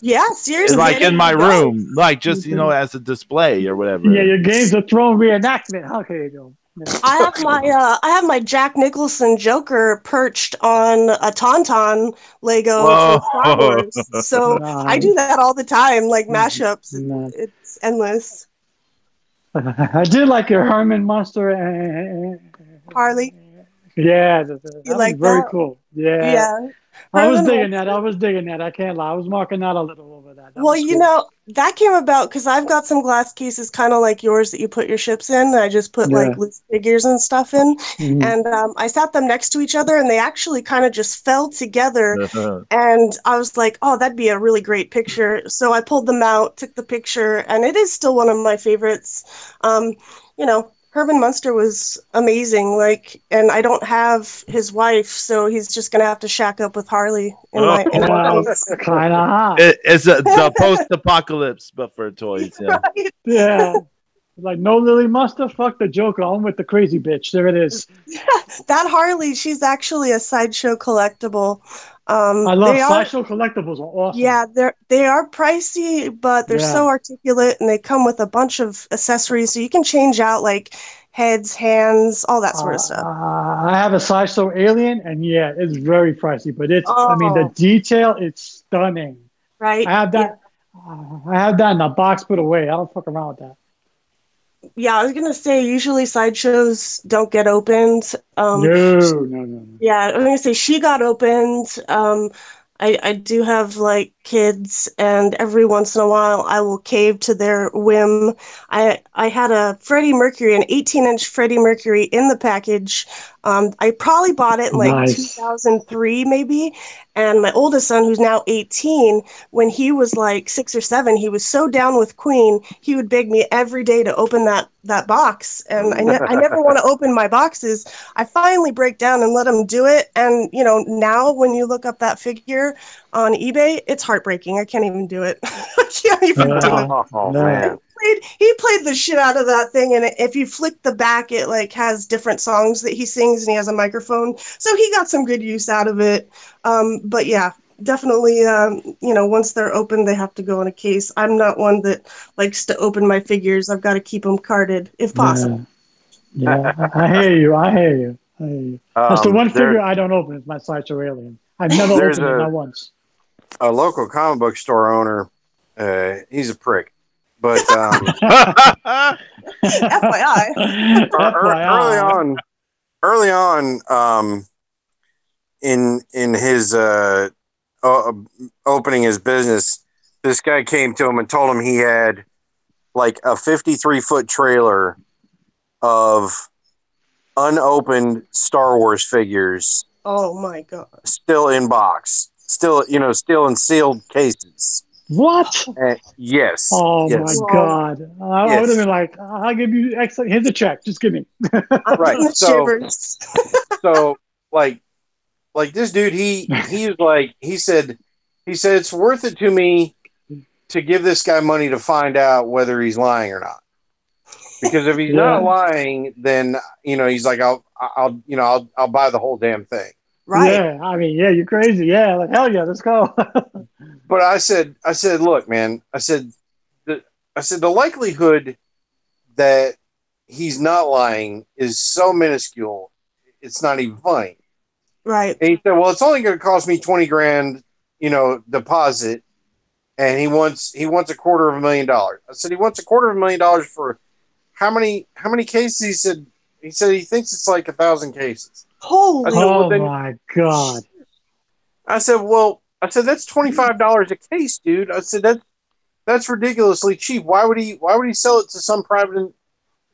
Yeah, seriously. It's like in my room, like just as a display or whatever. Yeah, your Games of Thrones reenactment. Okay, you go. Yeah. I have my Jack Nicholson Joker perched on a Tauntaun Lego from Star Wars. So I do that all the time, like mashups. It's endless. I did like your Herman Munster. Harley. Yeah, that was very cool. Yeah. I was digging that. I can't lie. I was marking out a little over that. Well, that came about because I've got some glass cases kind of like yours that you put your ships in. I just put like loose figures and stuff in. Mm-hmm. And I sat them next to each other, and they actually kind of just fell together. And I was like, oh, that'd be a really great picture. So I pulled them out, took the picture, and it is still one of my favorites. Herman Munster was amazing, and I don't have his wife, so he's just gonna have to shack up with Harley in my case. Kind of hot. It's the post-apocalypse, but for toys. Yeah. Right? Yeah. Like, no Lily Munster, fuck the Joker. I'm with the crazy bitch. There it is. That Harley, she's actually a Sideshow collectible. I love Sideshow collectibles. Are awesome. Yeah, they are pricey, but they're so articulate, and they come with a bunch of accessories, so you can change out like heads, hands, all that sort of stuff. I have a Sideshow alien, and it's very pricey, but it's I mean, the detail, it's stunning. Right. I have that. I have that in a box put away. I don't fuck around with that. Yeah, I was gonna say usually Sideshows don't get opened. No. Yeah, I was gonna say she got opened. I do have like kids, and every once in a while I will cave to their whim. I had a Freddie Mercury, an 18-inch Freddie Mercury in the package. I probably bought it in like 2003 maybe. And my oldest son, who's now 18, when he was like 6 or 7, he was so down with Queen, he would beg me every day to open that box. And I never want to open my boxes. I finally break down and let him do it. And, now when you look up that figure on eBay, it's heartbreaking. I can't even do it. I can't even do it. Oh, man. He played the shit out of that thing, and if you flick the back, it like has different songs that he sings, and he has a microphone, so he got some good use out of it. But yeah, definitely, once they're open, they have to go in a case. I'm not one that likes to open my figures. I've got to keep them carded if possible. Yeah, I hear you. That's the one figure I don't open. Is my Sideshow alien. I've never opened it, not once. A local comic book store owner, he's a prick. But FYI. early on, in his opening his business, this guy came to him and told him he had like a 53-foot trailer of unopened Star Wars figures. Oh my God! Still in box, still in sealed cases. What? Yes. Oh my God! I would have been like, "I'll give you extra. Here's a check. Just give me." Right. So, like this dude, he was like, he said, He said it's worth it to me to give this guy money to find out whether he's lying or not. Because if he's not lying, then he's like, I'll buy the whole damn thing. Right. Yeah, I mean, yeah, you're crazy. Yeah, like hell yeah, let's go. But I said, look, man, I said the likelihood that he's not lying is so minuscule, it's not even funny. Right. And he said, well, it's only going to cost me $20,000, deposit, and he wants $250,000. I said he wants $250,000 for how many cases? He said he thinks it's like 1,000 cases. Holy! My God! I said that's $25 a case, dude. I said that's ridiculously cheap. Why would he sell it to some private,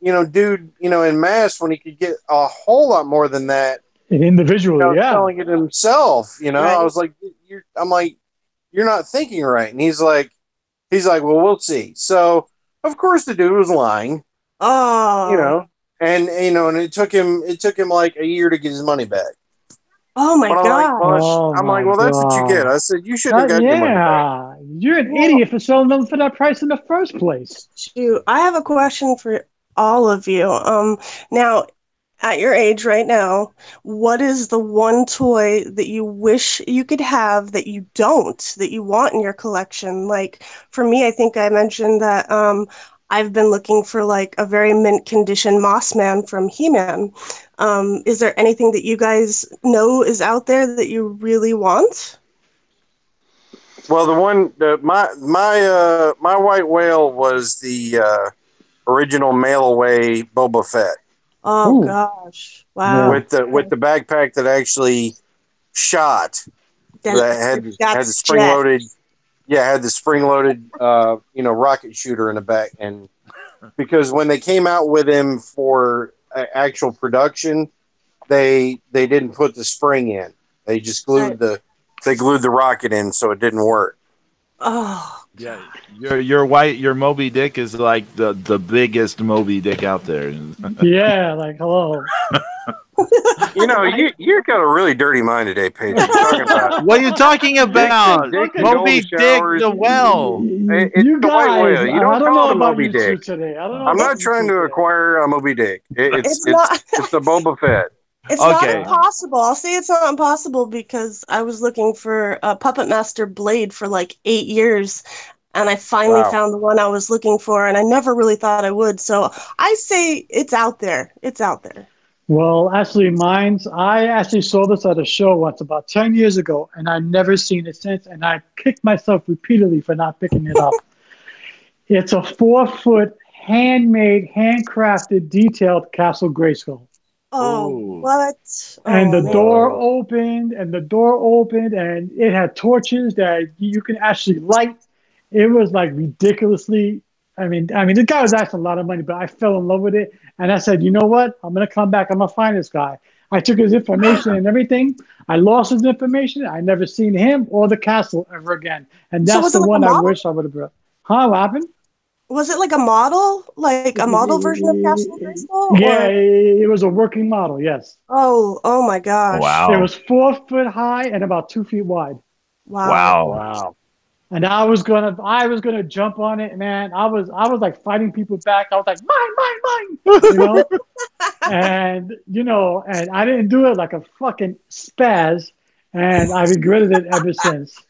dude, in mass when he could get a whole lot more than that individually? Selling it himself. Right. I was like, you're not thinking right. And he's like, well, we'll see. So of course the dude was lying. Oh, and it took him like a year to get his money back. Oh my God! I'm like, well, that's what you get. I said you shouldn't have got your money back. You're an idiot for selling them for that price in the first place. Shoot, I have a question for all of you. Now, at your age right now, what is the one toy that you wish you could have that you don't, that you want in your collection? Like, for me, I think I mentioned that I've been looking for like a very mint condition Moss Man from He-Man. Is there anything that you guys know is out there that you really want? Well, my white whale was the original mail away Boba Fett. Oh gosh! Wow. With the backpack that actually shot, that had the spring loaded. Yeah, had the spring loaded rocket shooter in the back, and because when they came out with him for actual production, they didn't put the spring in. They just glued the rocket in, so it didn't work. Oh yeah, your Moby Dick is like the biggest Moby Dick out there. Yeah, like hello. You got a really dirty mind today, Paige. What are you talking about? Moby Dick, the whale. It's the white whale. You don't call it a Moby Dick. I'm not trying to acquire a Moby Dick. It's the Boba Fett. It's not impossible. I'll say it's not impossible because I was looking for a Puppet Master Blade for like 8 years, and I finally found the one I was looking for, and I never really thought I would. So I say it's out there. It's out there. Well, actually, I actually saw this at a show once about 10 years ago, and I've never seen it since, and I kicked myself repeatedly for not picking it up. It's a 4-foot, handmade, handcrafted, detailed Castle Grayskull. Oh, what? And the door opened, and it had torches that you can actually light. It was like ridiculously. I mean, the guy was asking a lot of money, but I fell in love with it. And I said, you know what? I'm going to come back. I'm going to find this guy. I took his information and everything. I lost his information. I never seen him or the castle ever again. And that's the one I wish I would have brought. Huh? What happened? Was it like a model? Like a model version of Castle Grayskull? Yeah, it was a working model, yes. Oh my gosh. Wow. It was 4 foot high and about 2 feet wide. Wow. And I was gonna jump on it, man. I was like fighting people back. I was like, mine, and I didn't do it like a fucking spaz, and I regretted it ever since.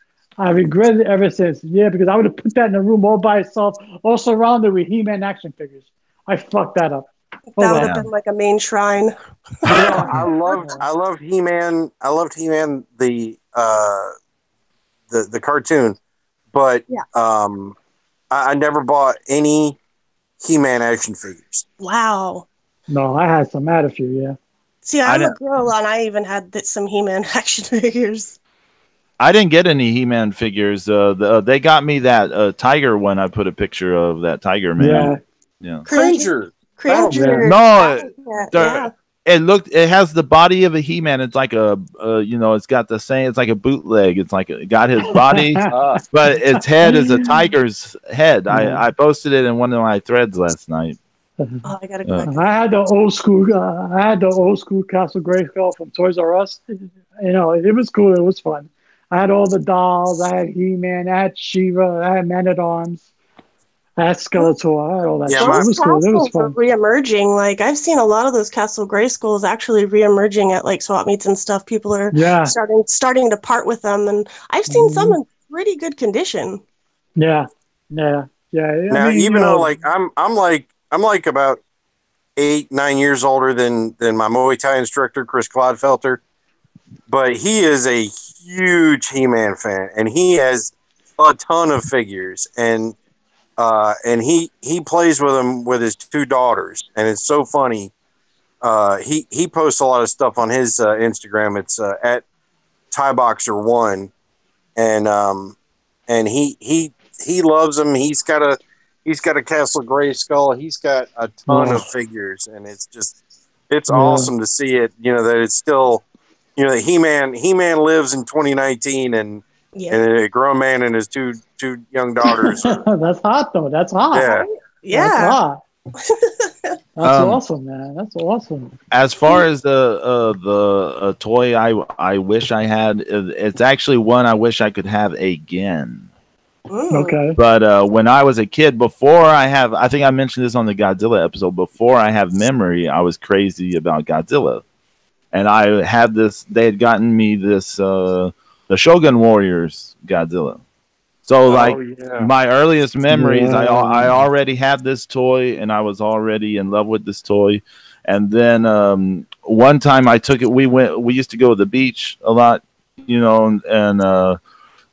Yeah, because I would have put that in a room all by itself, all surrounded with He-Man action figures. I fucked that up. That would have been like a main shrine. I loved He-Man. I loved He-Man the cartoon. But I never bought any He-Man action figures. Wow. No, I had some a few, yeah. See, I'm a girl, and I even had some He-Man action figures. I didn't get any He-Man figures. They got me that tiger one. I put a picture of that tiger man. Yeah. Cringer. No, it has the body of a He-Man. It's like it's got the same. It's like a bootleg. It's like it got his body, but its head is a tiger's head. I posted it in one of my threads last night. Oh, I gotta go back. I had the old school. Castle Grayskull from Toys R Us. It was cool. It was fun. I had all the dolls. I had He-Man. I had She-Ra. I had Man-at-Arms. I had Skeletor. I had all that shit. It Those was cool. It was castles are fun. reemerging. Like I've seen a lot of those Castle Grayskulls actually reemerging at like swap meets and stuff. People are starting to part with them, and I've seen some in pretty good condition. Yeah. Now, I mean, even though like I'm like about 8-9 years older than my Muay Thai instructor Chris Clodfelter, but he is a huge He-Man fan, and he has a ton of figures, and he plays with them with his 2 daughters, and it's so funny. He posts a lot of stuff on his Instagram. It's at ThaiBoxer1, and he loves them. He's got a Castle Grayskull. He's got a ton of figures, and it's awesome to see it. You know that it's still, you know, that He-Man lives in 2019, and a grown man and his two young daughters. That's hot though. That's hot. Yeah. That's hot. That's awesome, man. That's awesome. As far as the toy I wish I had, it's actually one I wish I could have again. Okay. But when I was a kid, I think I mentioned this on the Godzilla episode, before I have memory, I was crazy about Godzilla. And I had this, they had gotten me this, the Shogun Warriors Godzilla. So my earliest memories, I already had this toy, and I was already in love with this toy. And then one time I took it, we used to go to the beach a lot, you know, and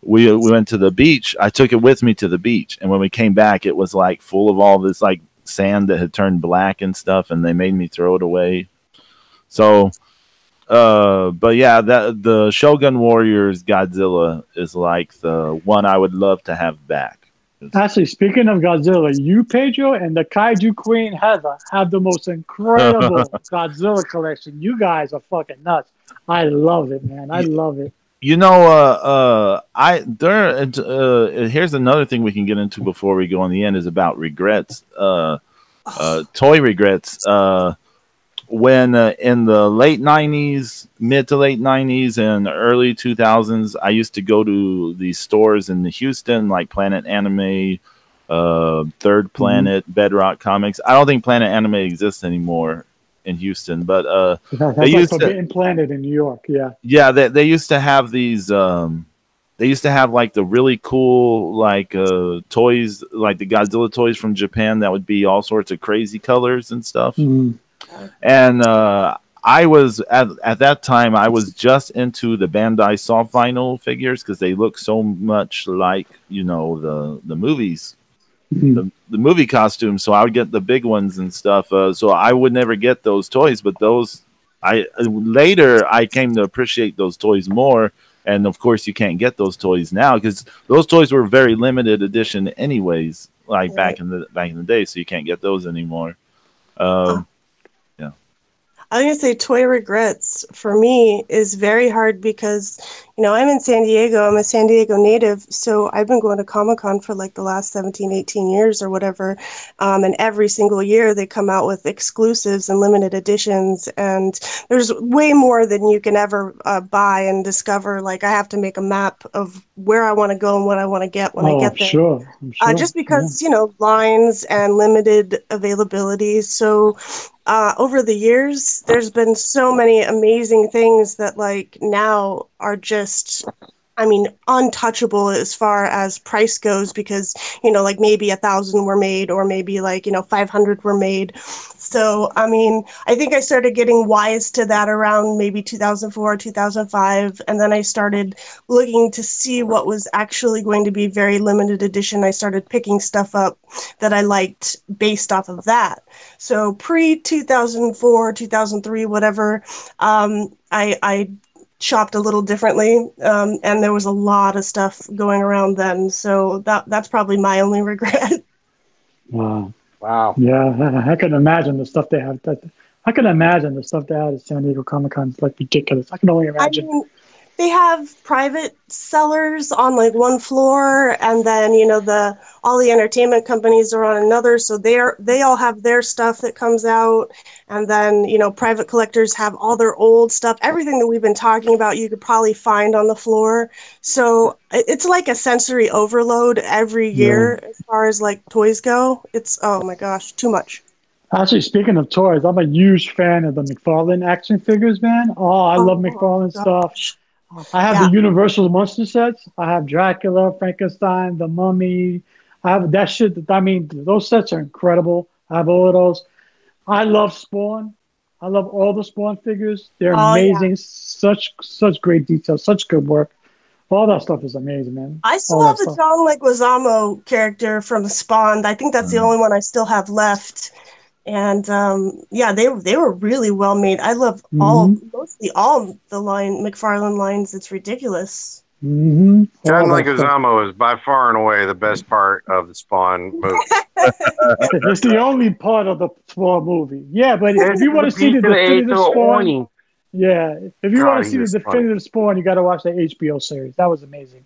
we went to the beach. I took it with me to the beach, and when we came back, it was like full of all this like sand that had turned black and stuff, and they made me throw it away. So but yeah, the Shogun Warriors Godzilla is like the one I would love to have back. Actually, speaking of Godzilla, you, Pedro, and the Kaiju Queen Heather have the most incredible Godzilla collection. You guys are fucking nuts. I love it, man. I love it. You know, here's another thing we can get into before we go on the end is about regrets. Toy regrets. When in the late 90s, mid to late 90s and early 2000s, I used to go to these stores in Houston, like Planet Anime, Third Planet, Bedrock Comics. I don't think Planet Anime exists anymore in Houston, but they used like Forbidden Planet in New York. Yeah, they used to have these. They used to have like the really cool like toys, like the Godzilla toys from Japan that would be all sorts of crazy colors and stuff. And I was at that time I was just into the Bandai soft vinyl figures because they look so much like, you know, the movies, the movie costumes. So I would get the big ones and stuff. So I would never get those toys, but those later I came to appreciate those toys more. And of course you can't get those toys now because those toys were very limited edition anyways, like back in the day. So you can't get those anymore. I was going to say toy regrets for me is very hard because, you know, I'm in San Diego. I'm a San Diego native. So I've been going to Comic-Con for like the last 17, 18 years or whatever. And every single year they come out with exclusives and limited editions. And there's way more than you can ever buy and discover. Like I have to make a map of where I want to go and what I want to get when I get there. Sure. Just because, you know, lines and limited availability. So over the years, there's been so many amazing things that like now are just, I mean, untouchable as far as price goes because, you know, like maybe 1,000 were made or maybe like, you know, 500 were made. So, I mean, I think I started getting wise to that around maybe 2004, 2005. And then I started looking to see what was actually going to be very limited edition. I started picking stuff up that I liked based off of that. So pre-2004, 2003, whatever, I shopped a little differently, and there was a lot of stuff going around then. So that's probably my only regret. Wow. Yeah, I can imagine the stuff they have. I can imagine the stuff they had at San Diego Comic-Con. It's like ridiculous. I can only imagine. I mean, they have private sellers on like one floor, and then all the entertainment companies are on another. So they all have their stuff that comes out, and then private collectors have all their old stuff. Everything that we've been talking about, you could probably find on the floor. So it's like a sensory overload every year as far as like toys go. It's, oh my gosh, too much. Actually, speaking of toys, I'm a huge fan of the McFarlane action figures, man. Oh, I love McFarlane stuff. I have the Universal monster sets. I have Dracula, Frankenstein, the Mummy. I have that shit. I mean, those sets are incredible. I have all of those. I love Spawn. I love all the Spawn figures. They're amazing. Yeah. Such great details. Such good work. All that stuff is amazing, man. I still have the John Leguizamo character from Spawn. I think that's the only one I still have left. And yeah, they were really well made. I love mostly all the McFarlane lines. It's ridiculous. John Leguizamo is by far and away the best part of the Spawn movie. It's the only part of the Spawn movie. Yeah, but if you want to see the definitive Spawn, if you want to see the definitive Spawn, you got to watch the HBO series. That was amazing.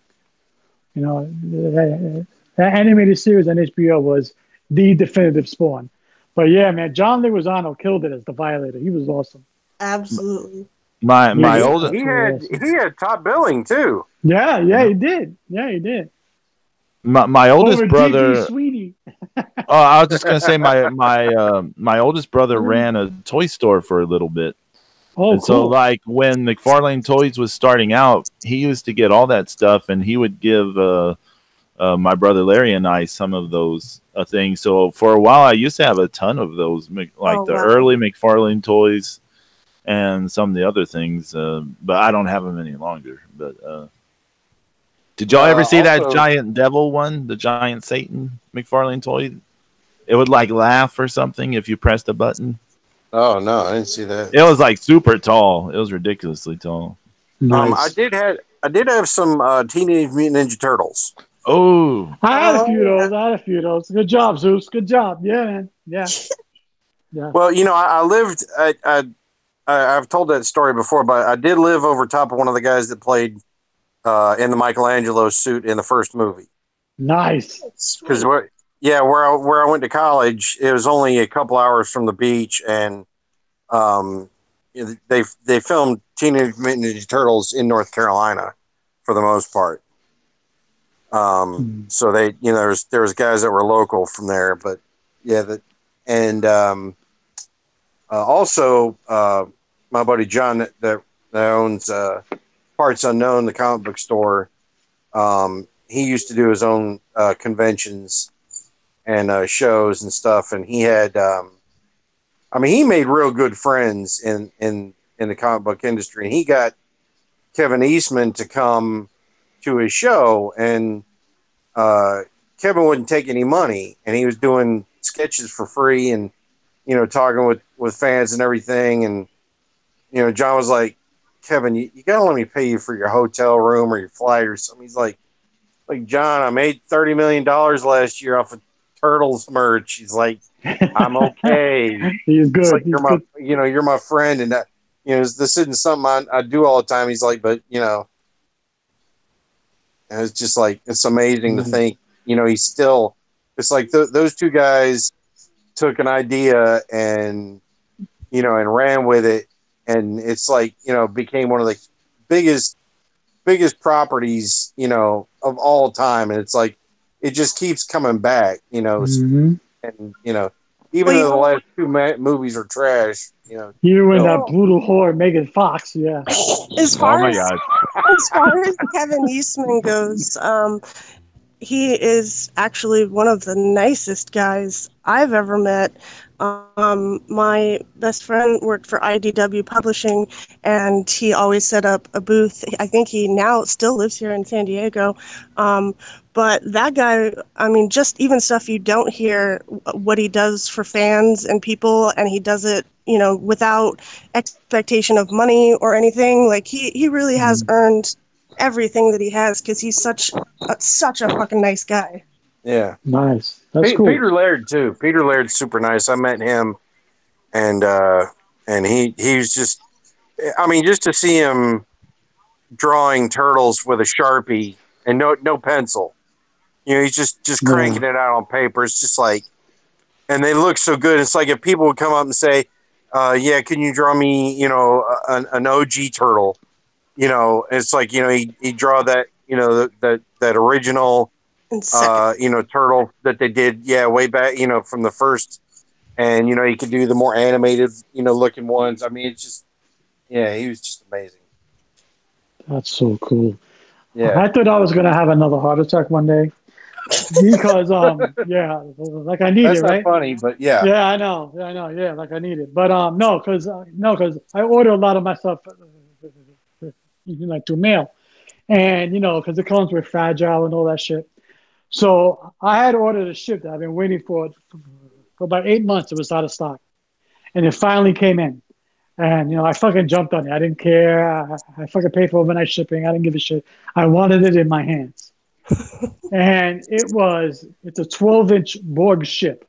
That animated series on HBO was the definitive Spawn. But yeah, man, John Leguizamo killed it as the Violator. He was awesome. Absolutely. My oldest, he had top billing too. Yeah, he did. Yeah, he did. My oldest brother. Sweetie. I was just gonna say my oldest brother ran a toy store for a little bit. Oh, and so like when McFarlane Toys was starting out, he used to get all that stuff, and he would give my brother Larry and I some of those things. So for a while, I used to have a ton of those, early McFarlane toys and some of the other things, but I don't have them any longer. But did y'all ever see that giant devil one, the giant Satan McFarlane toy? It would like laugh or something if you pressed a button. Oh no, I didn't see that. It was like super tall. It was ridiculously tall. Nice. I did have some Teenage Mutant Ninja Turtles. Oh, I had a few of those. Good job, Zeus. Good job. Yeah, man. Yeah. Well, I lived. I've told that story before, but I did live over top of one of the guys that played in the Michelangelo suit in the first movie. Nice. Because where I went to college, it was only a couple hours from the beach, and they filmed Teenage Mutant Ninja Turtles in North Carolina for the most part. So they, there was guys that were local from there, but also my buddy John that owns Parts Unknown, the comic book store. He used to do his own conventions and shows and stuff, and he had, he made real good friends in the comic book industry, and he got Kevin Eastman to come to his show, and Kevin wouldn't take any money, and he was doing sketches for free and talking with fans and everything, and John was like, Kevin, you gotta let me pay you for your hotel room or your flight or something. He's like John, I made $30 million last year off of Turtles merch. He's like, I'm okay. He's good. It's like you're my friend, and that this isn't something I do all the time. He's like, but and it's just like, it's amazing to think, he's still, it's like those two guys took an idea and ran with it. And it's like, became one of the biggest properties, of all time. And it's like, it just keeps coming back, and, even though the last two movies are trash, You and that brutal whore, Megan Fox, yeah. As far as Kevin Eastman goes, he is actually one of the nicest guys I've ever met. My best friend worked for IDW Publishing, and he always set up a booth. I think he now still lives here in San Diego. But that guy, just even stuff you don't hear, what he does for fans and people, and he does it, without expectation of money or anything. Like he really has earned everything that he has, because he's such a fucking nice guy. Yeah, nice. That's cool. Peter Laird too. Peter Laird's super nice. I met him, and he's just, just to see him, drawing turtles with a Sharpie and no pencil. You know, he's just cranking it out on paper. It's just like, and they look so good. It's like if people would come up and say, "Yeah, can you draw me, you know, an OG turtle?" You know, it's like, you know, he draw that, you know, that original, you know, turtle that they did, way back, you know, from the first, and you know, he could do the more animated, you know, looking ones. I mean, it's just, he was just amazing. That's so cool. Yeah, I thought I was gonna have another heart attack one day because like I need that's it, not right? funny, but yeah. Yeah, I know, like I need it, but no, because I order a lot of my stuff like through mail, and you know, because it comes with fragile and all that shit. So I had ordered a ship that I've been waiting for about 8 months. It was out of stock, and it finally came in. And, you know, I fucking jumped on it. I didn't care. I fucking paid for overnight shipping. I didn't give a shit. I wanted it in my hands. And it's a 12-inch Borg ship.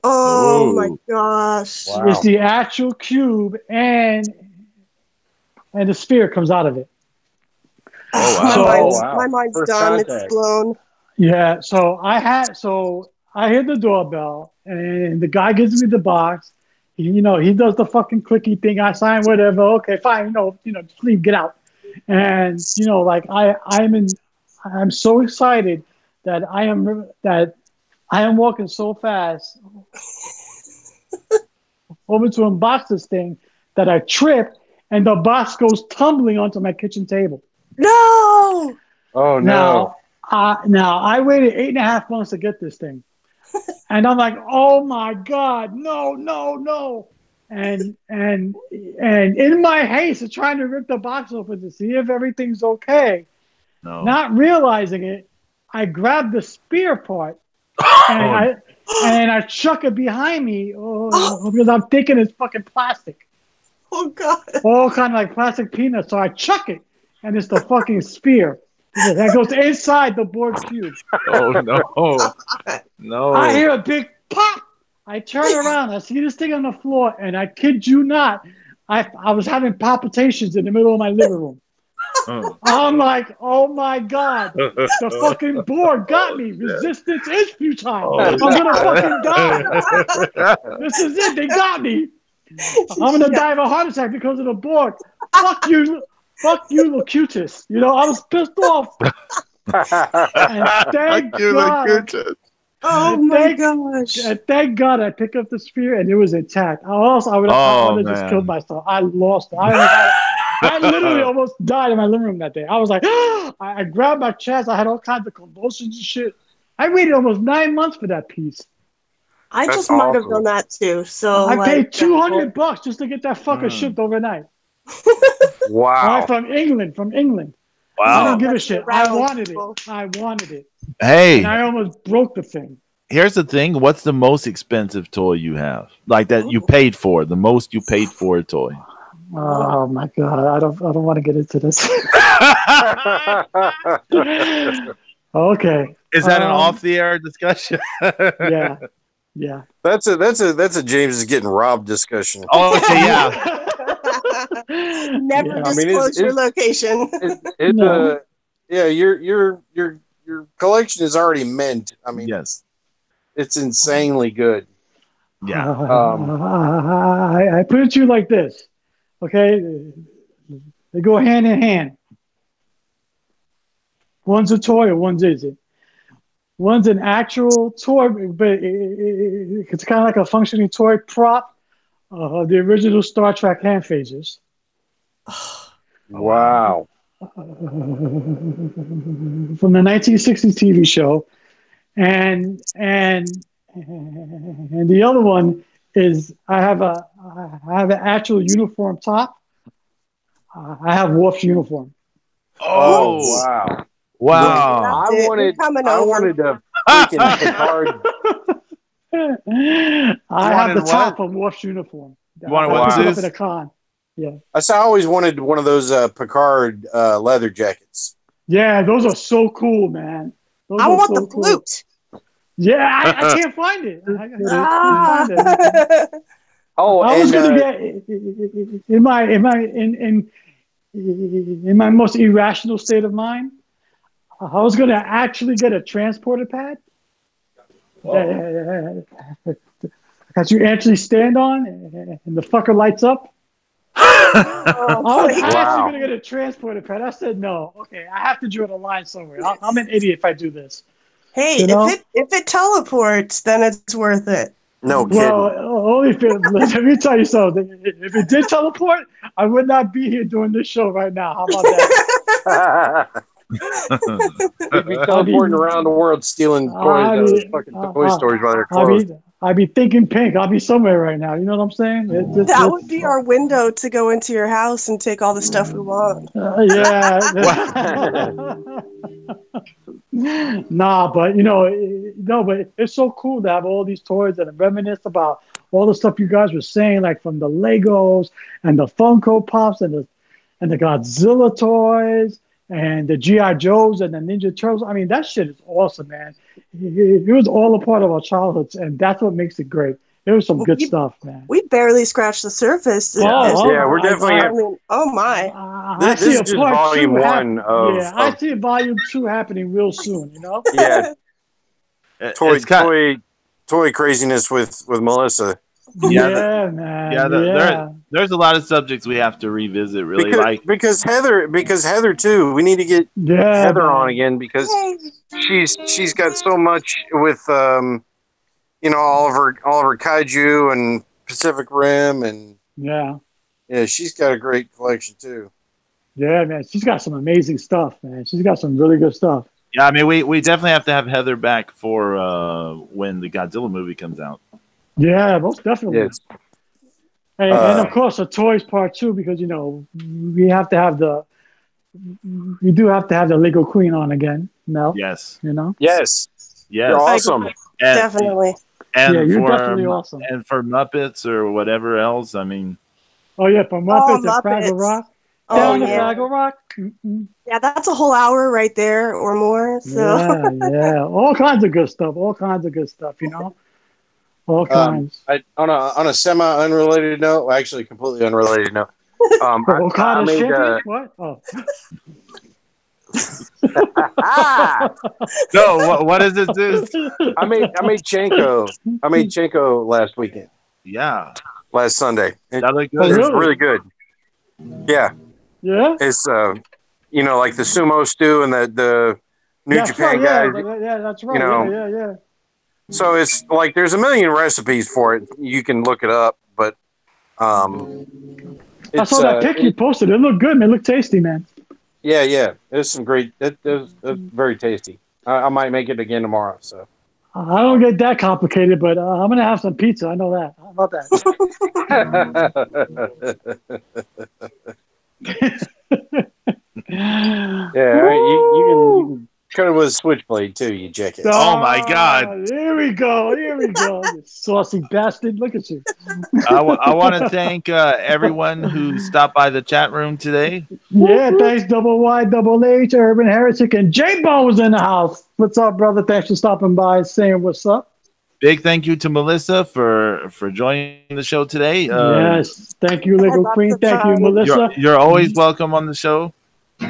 Oh my gosh. Wow. It's the actual cube and the sphere comes out of it. Oh, wow. So, my mind's First done. contact. It's blown. Yeah, so I hit the doorbell and the guy gives me the box. You know, he does the fucking clicky thing. I sign whatever. Okay, fine. Just leave, get out. And you know, like I'm so excited that I am walking so fast over to unbox this thing that I trip and the box goes tumbling onto my kitchen table. No. Oh no. Now I waited 8.5 months to get this thing. And I'm like, oh my God, no. And in my haste of trying to rip the box open to see if everything's okay, not realizing it, I grabbed the spear part and I chuck it behind me because I'm thinking it's fucking plastic. Oh God. All kind of like plastic peanuts. So I chuck it and it's the fucking spear. That goes inside the Borg cube. Oh no. No. I hear a big pop. I turn around. I see this thing on the floor, and I kid you not, I was having palpitations in the middle of my living room. I'm like, oh my God, the fucking Borg got me. Resistance is futile. I'm gonna fucking die. This is it. They got me. I'm gonna die of a heart attack because of the Borg. Fuck you, Locutus. You know, I was pissed off. And thank God. Oh my gosh! And thank God I picked up the spear and it was intact. I would have just killed myself. I lost it. I literally almost died in my living room that day. I was like, I grabbed my chest. I had all kinds of convulsions and shit. I waited almost 9 months for that piece. I just might have done that too. So I paid $200 just to get that fucker shipped overnight. Wow! From England. Wow! I don't give a shit. I wanted it. Hey, and I almost broke the thing. Here's the thing. What's the most expensive toy you have? Like that you paid for? The most you paid for a toy? Oh my God! I don't want to get into this. Okay. Is that an off-the-air discussion? Yeah. That's a James is getting robbed discussion. Oh, okay, yeah. Never disclose your location. Your collection is already mint. I mean, yes, it's insanely good. Yeah. I put it to you like this, okay? They go hand in hand. One's a toy, and one's isn't. One's an actual toy, but it's kind of like a functioning toy prop of the original Star Trek hand phasers. Wow. From the 1960s TV show. And the other one is I have an actual uniform top. I have Worf's uniform. Oh wow. Wow. I wanted a freaking Picard. I have the top of Worf's uniform. You wanted what? Up at a con. Yeah. I always wanted one of those Picard leather jackets. Yeah, those are so cool, man. I want the flute. Yeah, I can't find it. I can't find it. Oh, I was gonna get in my most irrational state of mind, I was going to actually get a transporter pad that you actually stand on and the fucker lights up. I was actually going to get a transporter pad. I said no. Okay, I have to draw the line somewhere. I'm an idiot if I do this. Hey, if it teleports, then it's worth it. No kidding. Well, only if let me tell you something. If it did teleport, I would not be here doing this show right now. How about that? You'd be teleporting around the world stealing toys out of fucking toy stores while they're closed. I'd be thinking pink. I'll be somewhere right now. You know what I'm saying? That would be our window to go into your house and take all the stuff we want. Yeah. Nah, but but it's so cool to have all these toys and reminisce about all the stuff you guys were saying, like from the Legos and the Funko Pops and the Godzilla toys and the G.I. Joes and the Ninja Turtles. I mean, that shit is awesome, man. It was all a part of our childhoods, and that's what makes it great. There was some good stuff, man. We barely scratched the surface. We're definitely. I mean, oh my! This is just volume 1 of. Yeah, I see volume 2 happening real soon. You know. Yeah. Toy craziness with Melissa. Yeah, man. Yeah, there's a lot of subjects we have to revisit. Really, because Heather too. We need to get Heather on again because she's got so much with all of her kaiju and Pacific Rim and she's got a great collection too. Yeah, man, she's got some amazing stuff, man. She's got some really good stuff. Yeah, I mean, we definitely have to have Heather back for when the Godzilla movie comes out. Yeah, most definitely. Yes. And of course, the toys part too, because we have to have we do have to have the Lego Queen on again. No. Yes. Yes. You're awesome. Definitely. And you're definitely awesome. And for Muppets or whatever else, I mean. Oh yeah, for Muppets and Fraggle Rock. Down to Fraggle Rock. Mm-mm. Yeah, that's a whole hour right there or more. So. Yeah, all kinds of good stuff. All kinds. On a semi-unrelated note, well, actually completely unrelated note. What? Oh. No, what is it, Zeus? I made Chenko last weekend. Yeah. Last Sunday. It was really good. Yeah. Yeah? It's like the sumo stew and the New Japan guys. Yeah, that's right. Yeah. So it's like there's a million recipes for it. You can look it up, but I saw that pic you posted. It looked good, man. It looked tasty, man. Yeah. It's some great. It's very tasty. I might make it again tomorrow. So I don't get that complicated, but I'm gonna have some pizza. I know that. How about that? Yeah, you can cut it with a switchblade too, you jackass. Oh my God! Here we go, you saucy bastard! Look at you. I want to thank everyone who stopped by the chat room today. Yeah, thanks Double Y, Double H, Urban Heretic, and J-Bone was in the house. What's up, brother? Thanks for stopping by, saying what's up. Big thank you to Melissa for joining the show today. Yes, thank you, Lego Queen. Thank you, Melissa. You're always welcome on the show.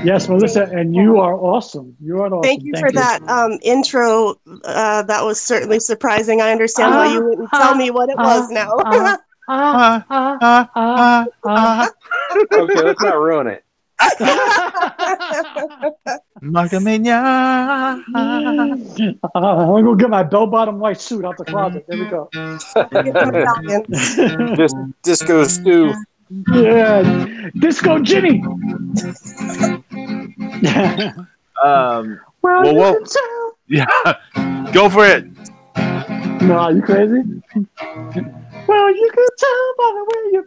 Yes, Melissa, and you are awesome. You are awesome. Thank you for that intro. That was certainly surprising. I understand why you wouldn't tell me what it was now. Okay, let's not ruin it. Magamania. I'm gonna go get my bell-bottom white suit out the closet. There we go. Disco stew. Yeah, Disco Jimmy. Well, yeah, go for it. No, you crazy? Well, you can tell by the way you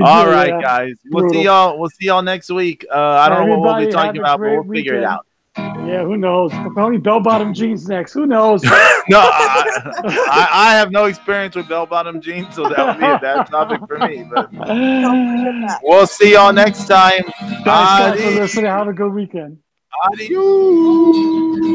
All right, guys. We'll see y'all next week. I don't know what we'll be talking about, but we'll figure it out. Yeah, who knows? Probably bell-bottom jeans next. Who knows? No, I have no experience with bell-bottom jeans, so that would be a bad topic for me. But we'll see y'all next time. Thanks for listening. Have a good weekend. Adios.